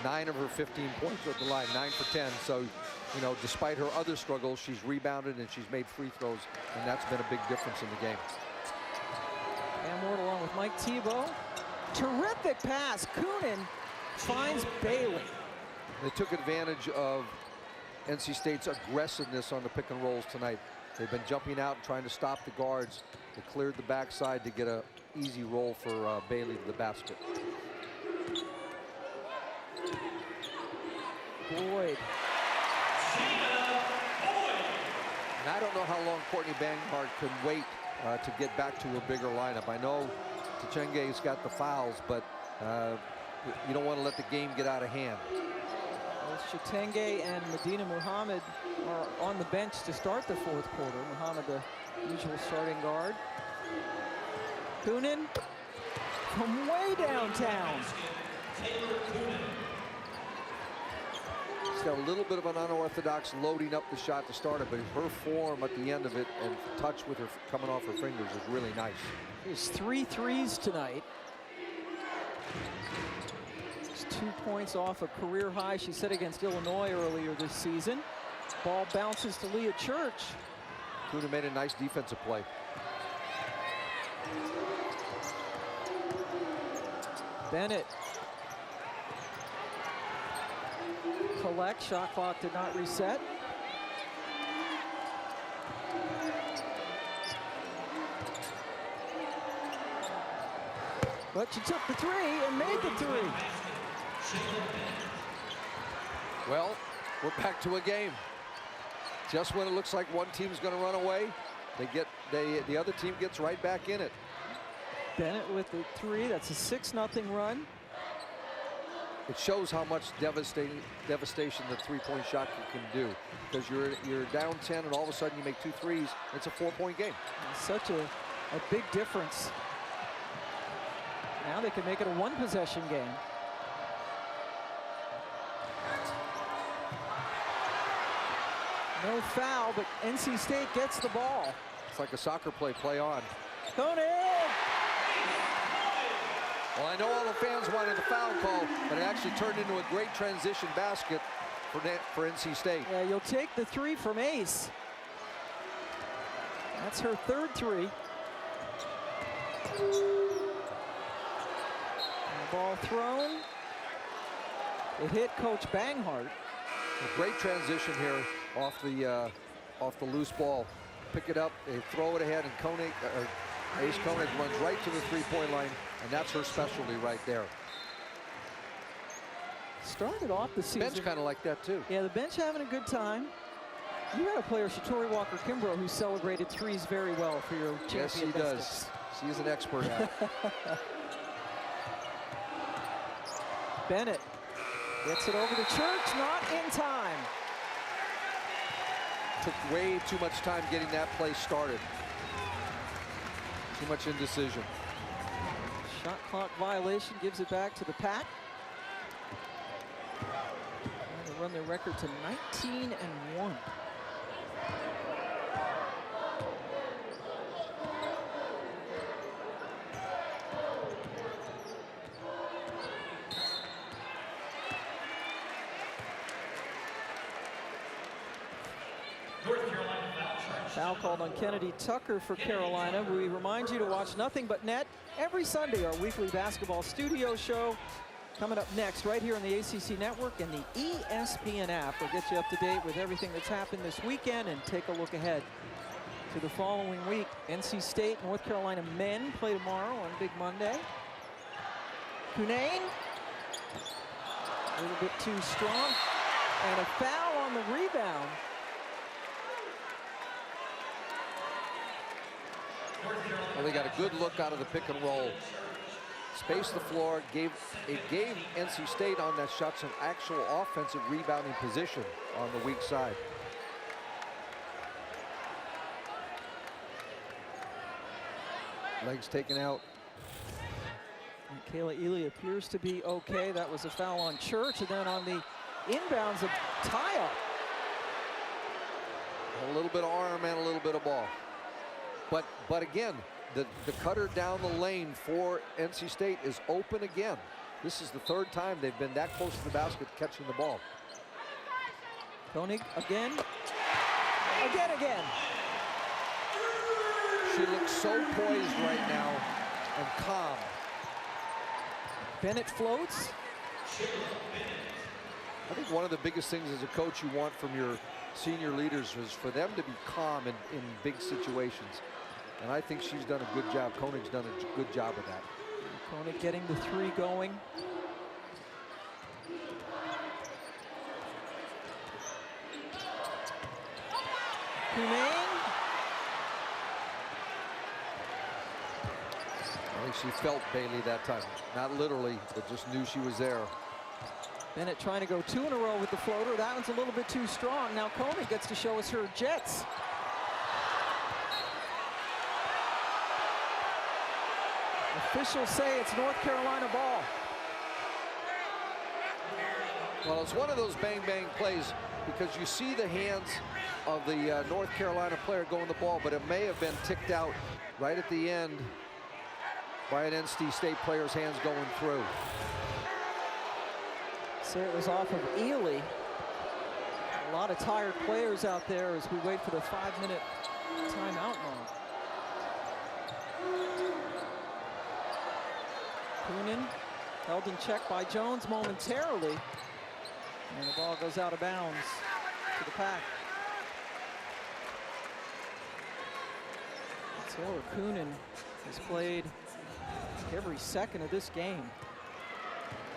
9 of her 15 points are at the line, 9 for 10. So, you know, despite her other struggles, she's rebounded and she's made free throws, and that's been a big difference in the game. Pam Ward along with Mike Tebow. Terrific pass. Coonan finds Bailey. They took advantage of NC State's aggressiveness on the pick and rolls tonight. They've been jumping out and trying to stop the guards. They cleared the backside to get an easy roll for Bailey to the basket. Boyd. And I don't know how long Courtney Banghart can wait to get back to a bigger lineup. I know Tchenge's got the fouls, but you don't want to let the game get out of hand. Chitenge and Medina Muhammad are on the bench to start the fourth quarter. Muhammad, the usual starting guard. Coonan from way downtown. She's got a little bit of an unorthodox loading up the shot to start it, but her form at the end of it and touch with her coming off her fingers is really nice. There's 3 threes tonight. 2 points off a career high she set against Illinois earlier this season. Ball bounces to Leah Church. Coonan made a nice defensive play. Bennett. Collect, shot clock did not reset. But she took the 3 and made the 3. Well, we're back to a game. Just when it looks like one team's going to run away, the other team gets right back in it. Bennett with the 3. That's a 6-0 run. It shows how much devastation the three-point shot can do. Because you're down 10 and all of a sudden you make 2 threes. It's a 4-point game. Such a big difference. Now they can make it a 1-possession game. No foul, but NC State gets the ball. It's like a soccer play on. Koenig! Well, I know all the fans wanted the foul call, but it actually turned into a great transition basket for NC State. Yeah, you'll take the 3 from Ace. That's her 3rd 3. Ball thrown. It hit Coach Banghart. A great transition here off the loose ball. Pick it up, they throw it ahead, and Ace Koenig runs right to the 3-point line, and that's her specialty right there. Started off the season. Bench kind of like that too. Yeah, the bench having a good time. You had a player, Shatori Walker-Kimbrough, who celebrated 3s very well for your champion. Yes, she does. She is an expert at it. Bennett gets it over to Church, not in time. Took way too much time getting that play started. Too much indecision. Shot clock violation gives it back to the Pack. Trying to run their record to 19-1. Foul called on Kennedy Tucker for Carolina. We remind you to watch Nothing But Net every Sunday, our weekly basketball studio show. Coming up next, right here on the ACC Network and the ESPN app. We'll get you up to date with everything that's happened this weekend and take a look ahead to the following week. NC State, North Carolina men play tomorrow on Big Monday. Cunane, a little bit too strong, and a foul on the rebound. Well, they got a good look out of the pick and roll. Spaced the floor, it gave NC State on that shot some actual offensive rebounding position on the weak side. Legs taken out. And Kayla Ely appears to be okay. That was a foul on Church, and then on the inbounds, a tie-up. A little bit of arm and a little bit of ball. But again, the cutter down the lane for NC State is open again. This is the third time they've been that close to the basket catching the ball. Koenig again. Again. She looks so poised right now and calm. Bennett floats. I think one of the biggest things as a coach you want from your senior leaders is for them to be calm in big situations. And I think she's done a good job. Koenig's done a good job of that. Koenig getting the three going. Cunane. I think she felt Bailey that time. Not literally, but just knew she was there. Bennett trying to go two in a row with the floater. That one's a little bit too strong. Now Koenig gets to show us her jets. Officials say it's North Carolina ball. Well, it's one of those bang-bang plays because you see the hands of the North Carolina player going the ball, but it may have been ticked out right at the end by an NC State player's hands going through. So it was off of Ely. A lot of tired players out there as we wait for the 5-minute timeout moment. Coonan held in check by Jones momentarily. And the ball goes out of bounds to the Pack. Taylor Coonan has played every second of this game.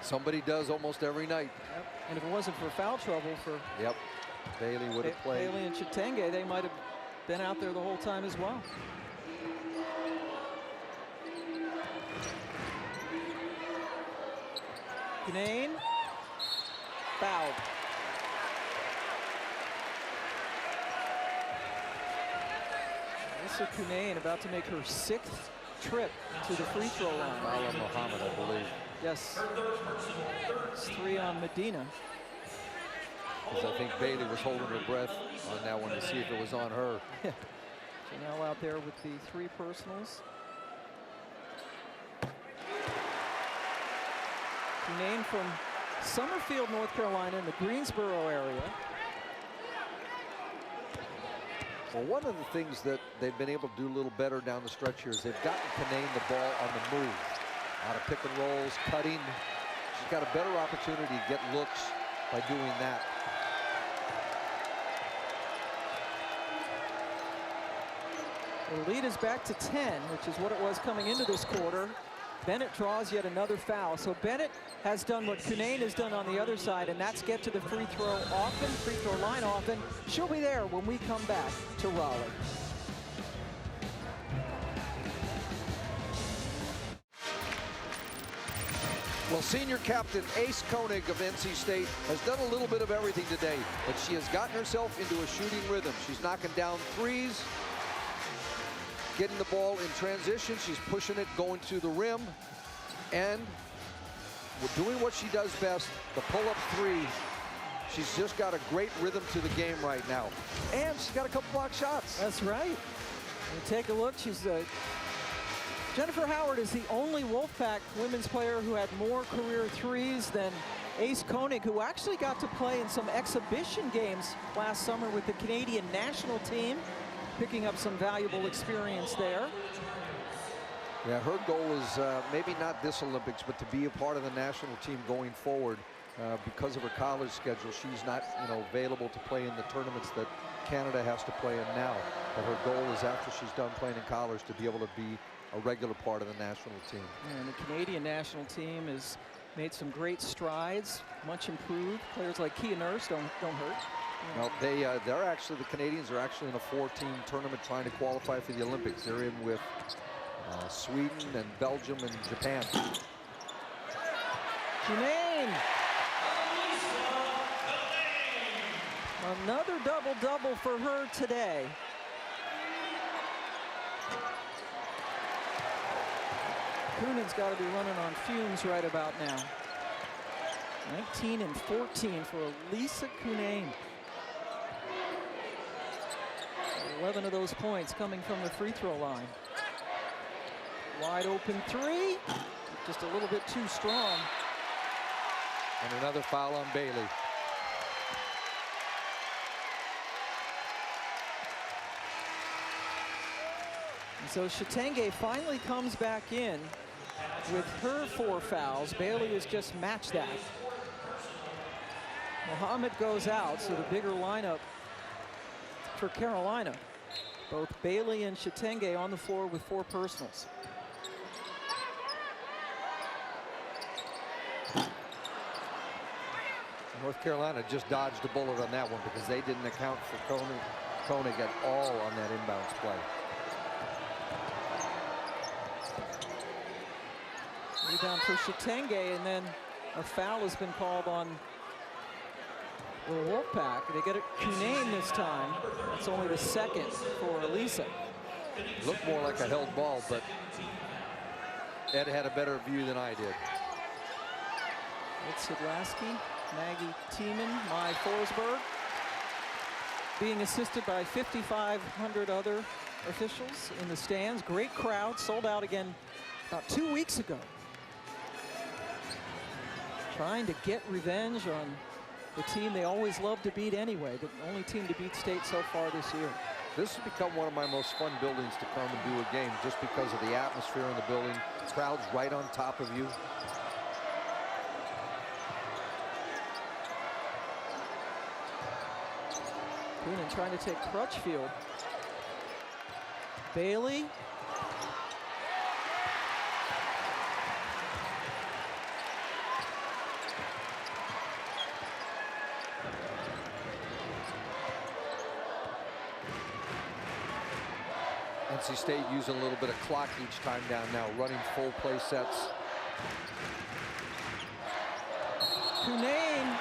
Somebody does almost every night. Yep. And if it wasn't for foul trouble for Bailey would have played. Bailey and Chitenge, they might have been out there the whole time as well. Cunane, fouled. Alyssa Cunane about to make her 6th trip to the free throw line. Mala Muhammad, I believe. Yes. It's 3 on Medina. Because I think Bailey was holding her breath on that one to see if it was on her. Janelle out there with the 3 personals. Cunane from Summerfield, North Carolina in the Greensboro area. Well, one of the things that they've been able to do a little better down the stretch here is they've gotten Cunane the ball on the move. Out of pick and rolls, cutting. She's got a better opportunity to get looks by doing that. The lead is back to 10, which is what it was coming into this quarter. Bennett draws yet another foul. So Bennett has done what Cunane has done on the other side, and that's get to the free throw line often. She'll be there when we come back to Raleigh. Well, senior captain Ace Koenig of NC State has done a little bit of everything today, but she has gotten herself into a shooting rhythm. She's knocking down threes. getting the ball in transition. She's pushing it, going to the rim, and we're doing what she does best, the pull-up three. She's just got a great rhythm to the game right now. And she's got a couple block shots. That's right. And take a look. She's Jennifer Howard is the only Wolfpack women's player who had more career threes than Ace Koenig, who actually got to play in some exhibition games last summer with the Canadian national team, picking up some valuable experience there. Yeah, her goal is maybe not this Olympics, but to be a part of the national team going forward. Because of her college schedule, she's not, available to play in the tournaments that Canada has to play in now. But her goal is, after she's done playing in college, to be able to be a regular part of the national team. And the Canadian national team has made some great strides, much improved. Players like Kia Nurse don't hurt. Well, they're actually, the Canadians are actually in a 4-team tournament trying to qualify for the Olympics. They're in with Sweden and Belgium and Japan. Janine. Another double-double for her today. Kunin's got to be running on fumes right about now. 19 and 14 for Elisa Kunin. 11 of those points coming from the free throw line. Wide open three, just a little bit too strong. And another foul on Bailey. So Shatenge finally comes back in with her 4 fouls. Bailey has just matched that. Mohammed goes out, so the bigger lineup for Carolina. Both Bailey and Shatenge on the floor with 4 personals. North Carolina just dodged a bullet on that one because they didn't account for Koenig at all on that inbounds play. Rebound for Shatenge, and then a foul has been called on the Wolfpack. They get it Kunin this time. That's only the second for Elisa. Looked more like a held ball, but Ed had a better view than I did. It's Sidlaski, Maggie Tiemann, Mai Forsberg, being assisted by 5,500 other officials in the stands. Great crowd, sold out again about 2 weeks ago. Trying to get revenge on the team they always love to beat anyway, the only team to beat State so far this year. This has become one of my most fun buildings to come and do a game, just because of the atmosphere in the building. Crowds right on top of you. Kunin trying to take Crutchfield. Bailey. NC State using a little bit of clock each time down now, running full play sets. Kunin.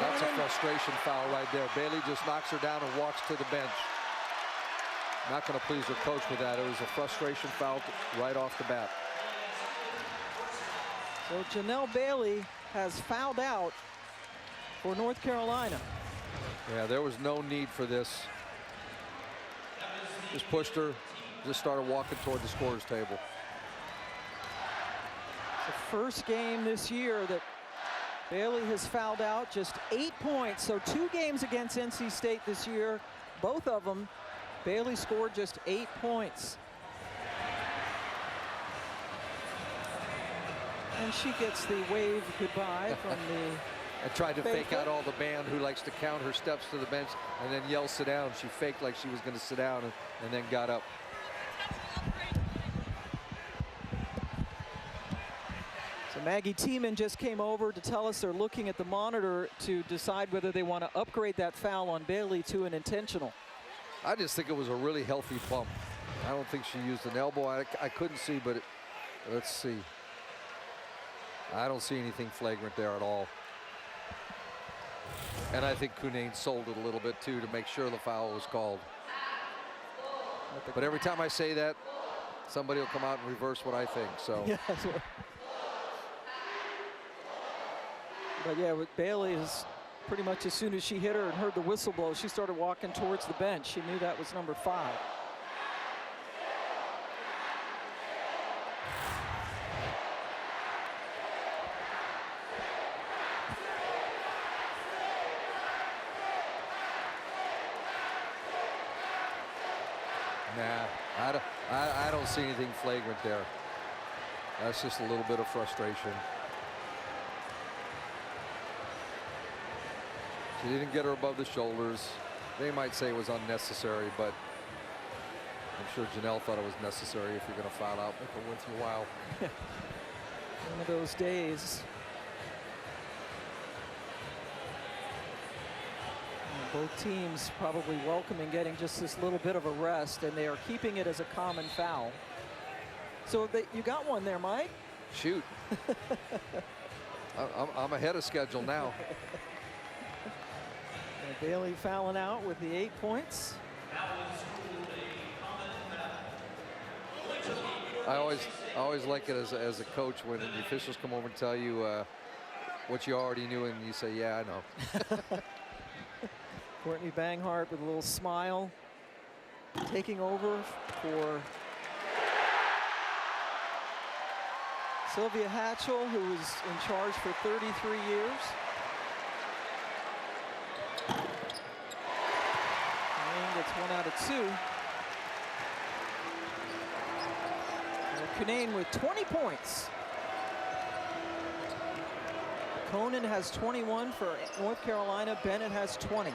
That's a frustration foul right there. Bailey just knocks her down and walks to the bench. Not going to please her coach with that. It was a frustration foul right off the bat. So Janelle Bailey has fouled out for North Carolina. Yeah, there was no need for this. Just pushed her, just started walking toward the scorer's table. The first game this year that Bailey has fouled out, just 8 points. So 2 games against NC State this year, both of them, Bailey scored just 8 points. And she gets the wave goodbye from the And tried to fake out all the band who likes to count her steps to the bench and then yell sit down. She faked like she was going to sit down and then got up. So Maggie Tiemann just came over to tell us they're looking at the monitor to decide whether they want to upgrade that foul on Bailey to an intentional. I just think it was a really healthy bump. I don't think she used an elbow. I couldn't see, but let's see. I don't see anything flagrant there at all. And I think Kunin sold it a little bit too to make sure the foul was called. But every time I say that, somebody will come out and reverse what I think. So. Yeah, but yeah, with Bailey is pretty much as soon as she hit her and heard the whistle blow, she started walking towards the bench. She knew that was number 5. Nah, I don't see anything flagrant there. That's just a little bit of frustration. She didn't get her above the shoulders. They might say it was unnecessary, but I'm sure Janelle thought it was necessary. If you're going to foul out, make her once in a while. One of those days. Both teams probably welcoming getting just this little bit of a rest, and they are keeping it as a common foul. So you got one there, Mike. Shoot. I'm ahead of schedule now. Bailey fouling out with the 8 points. I always like it as a coach when the officials come over and tell you what you already knew, and you say, yeah, I know. Courtney Banghart with a little smile, taking over for Sylvia Hatchell, who was in charge for 33 years. And gets 1 out of 2. Cunane with 20 points. Conan has 21 for North Carolina. Bennett has 20.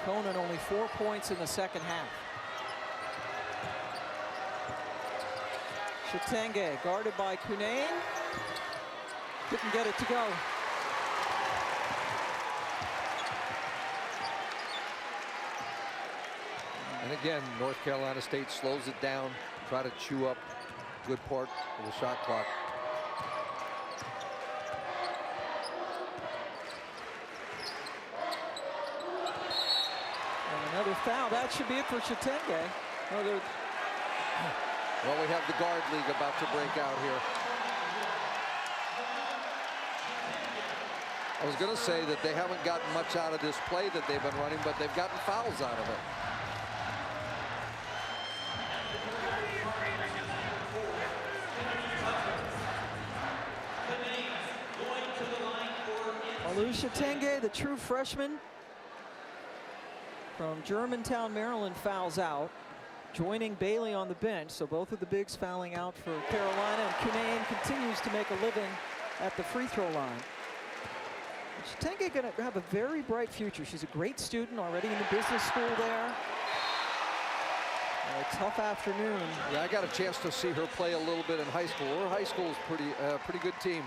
Conan only 4 points in the second half. Chitenge guarded by Cunane. Couldn't get it to go. And again, North Carolina State slows it down, try to chew up a good part of the shot clock. And another foul. That should be it for Chitenge. Well, we have the guard league about to break out here. I was going to say that they haven't gotten much out of this play that they've been running, but they've gotten fouls out of it. Lou Chitenge, the true freshman from Germantown, Maryland, fouls out, joining Bailey on the bench. So both of the bigs fouling out for Carolina, and Cunane continues to make a living at the free throw line. Chitenge going to have a very bright future. She's a great student, already in the business school there. A tough afternoon. Yeah, I got a chance to see her play a little bit in high school. Her high school is pretty good team.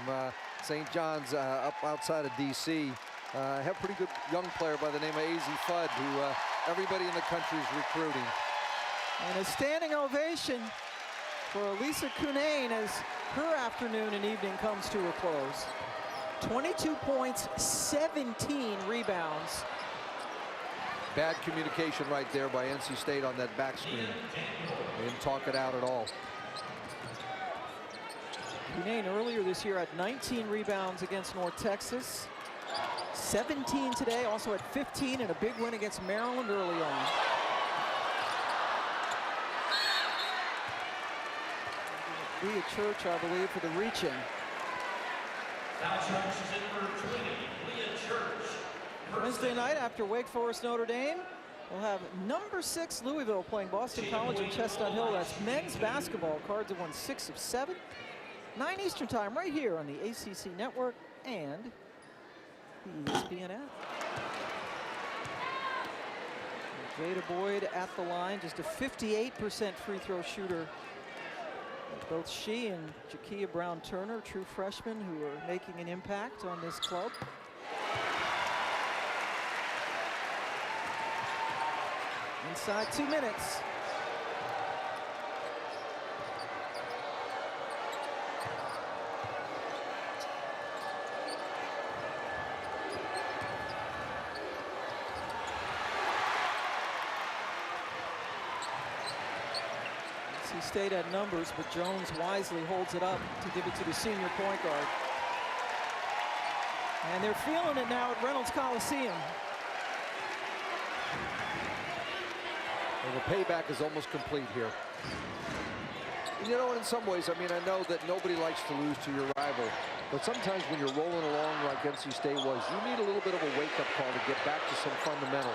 St. John's up outside of D.C. Have a pretty good young player by the name of A.Z. Fudd, who everybody in the country is recruiting. And a standing ovation for Elisa Cunane as her afternoon and evening comes to a close. 22 points, 17 rebounds. Bad communication right there by NC State on that back screen. They didn't talk it out at all. Cunane earlier this year had 19 rebounds against North Texas. 17 today, also had 15 in a big win against Maryland early on. Leah Church, I believe, for the reach-in. Wednesday night after Wake Forest Notre Dame, we'll have number 6 Louisville playing Boston College in Chestnut Hill. That's men's basketball. Cards have won 6 of 7. 9 Eastern time right here on the ACC Network and the ESPN app. Jada Boyd at the line, just a 58% free throw shooter. Both she and Jakia Brown-Turner, true freshmen who are making an impact on this club. Inside 2 minutes. NC State had numbers, but Jones wisely holds it up to give it to the senior point guard. And they're feeling it now at Reynolds Coliseum. Well, the payback is almost complete here. You know, in some ways, I mean, I know that nobody likes to lose to your rival, but sometimes when you're rolling along like NC State was, you need a little bit of a wake-up call to get back to some fundamentals.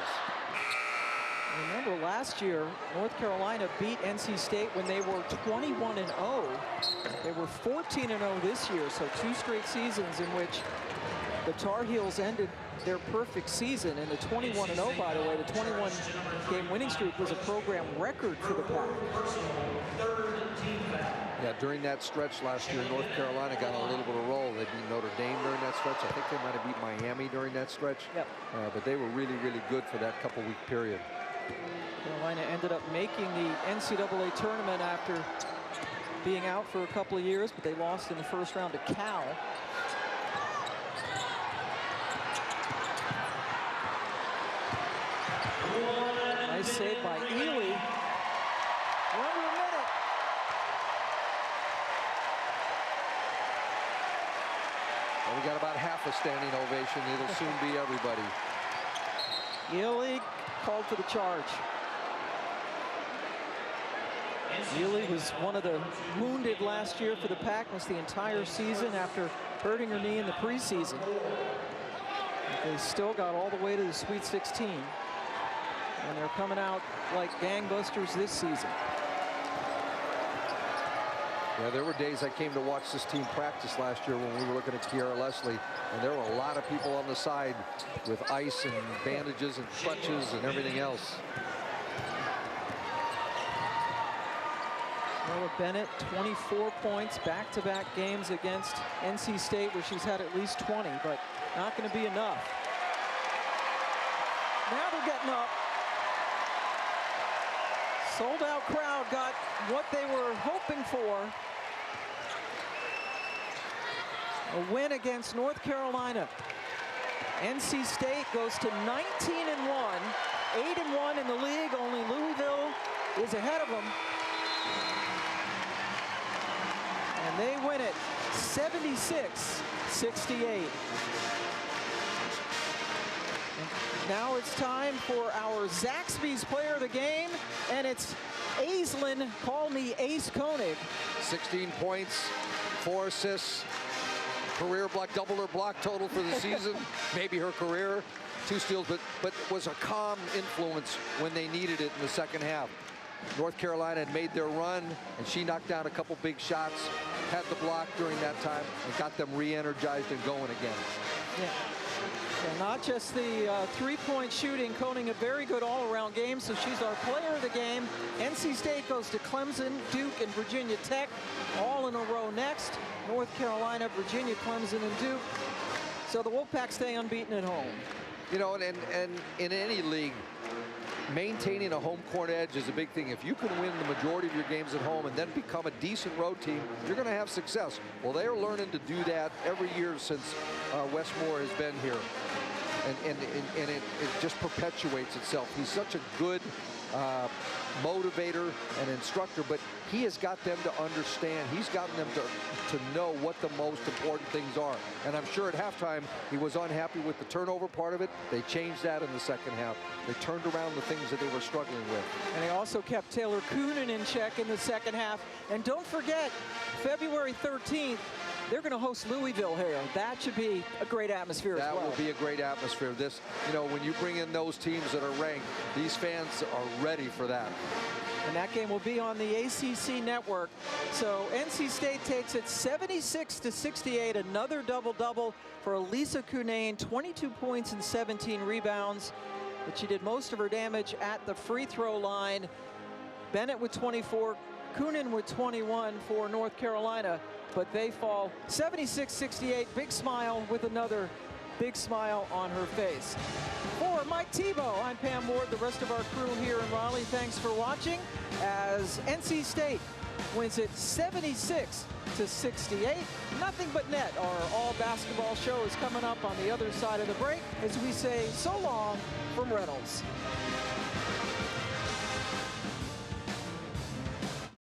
Remember last year, North Carolina beat NC State when they were 21-0. They were 14-0 this year, so 2 straight seasons in which the Tar Heels ended their perfect season. And the 21-0, by the way, the 21-game winning streak was a program record for the Pack. Yeah, during that stretch last year, North Carolina got a little bit of roll. They beat Notre Dame during that stretch. I think they might have beat Miami during that stretch. Yep. But they were really, really good for that couple-week period. Carolina ended up making the NCAA tournament after being out for a couple of years, but they lost in the first round to Cal. Nice save by Ely. We're under a minute. Well, we got about half a standing ovation. It'll soon be everybody. Ely called for the charge. Ely was one of the wounded last year for the Pack, missed the entire season after hurting her knee in the preseason. But they still got all the way to the Sweet 16. And they're coming out like gangbusters this season. Yeah, there were days I came to watch this team practice last year when we were looking at Kiara Leslie, and there were a lot of people on the side with ice and bandages and crutches and everything else. Noah Bennett, 24 points, back-to-back games against NC State, where she's had at least 20, but not going to be enough. Now they're getting up. Sold-out crowd got what they were hoping for. A win against North Carolina. NC State goes to 19-1, 8-1 in the league. Only Louisville is ahead of them. And they win it 76-68. Now it's time for our Zaxby's player of the game, and it's Aislinn, call me Ace Koenig. 16 points, 4 assists, career block, double her block total for the season, maybe her career, 2 steals, but was a calm influence when they needed it in the second half. North Carolina had made their run, and she knocked down a couple big shots, had the block during that time, and got them re-energized and going again. Yeah. Yeah, not just the 3-point shooting, Koenig a very good all-around game, so she's our player of the game. NC State goes to Clemson, Duke, and Virginia Tech, all in a row next. North Carolina, Virginia, Clemson, and Duke. So the Wolfpack stay unbeaten at home. You know, and in any league, maintaining a home court edge is a big thing. If you can win the majority of your games at home and then become a decent road team, you're going to have success. Well, they are learning to do that every year since Westmore has been here. And it just perpetuates itself. He's such a good motivator and instructor, but he has got them to understand. He's gotten them to know what the most important things are. And I'm sure at halftime he was unhappy with the turnover part of it. They changed that in the second half. They turned around the things that they were struggling with. And they also kept Taylor Coonan in check in the second half. And don't forget, February 13th, they're going to host Louisville here. That should be a great atmosphere as well. That will be a great atmosphere. This, you know, when you bring in those teams that are ranked, these fans are ready for that. And that game will be on the ACC network. So NC State takes it 76-68, another double-double for Elisa Cunane, 22 points and 17 rebounds. But she did most of her damage at the free throw line. Bennett with 24, Coonan with 21 for North Carolina. But they fall 76-68, big smile with another big smile on her face. For Mike Tebow, I'm Pam Ward, the rest of our crew here in Raleigh. Thanks for watching as NC State wins it 76-68. Nothing but net. Our all basketball show is coming up on the other side of the break as we say so long from Reynolds.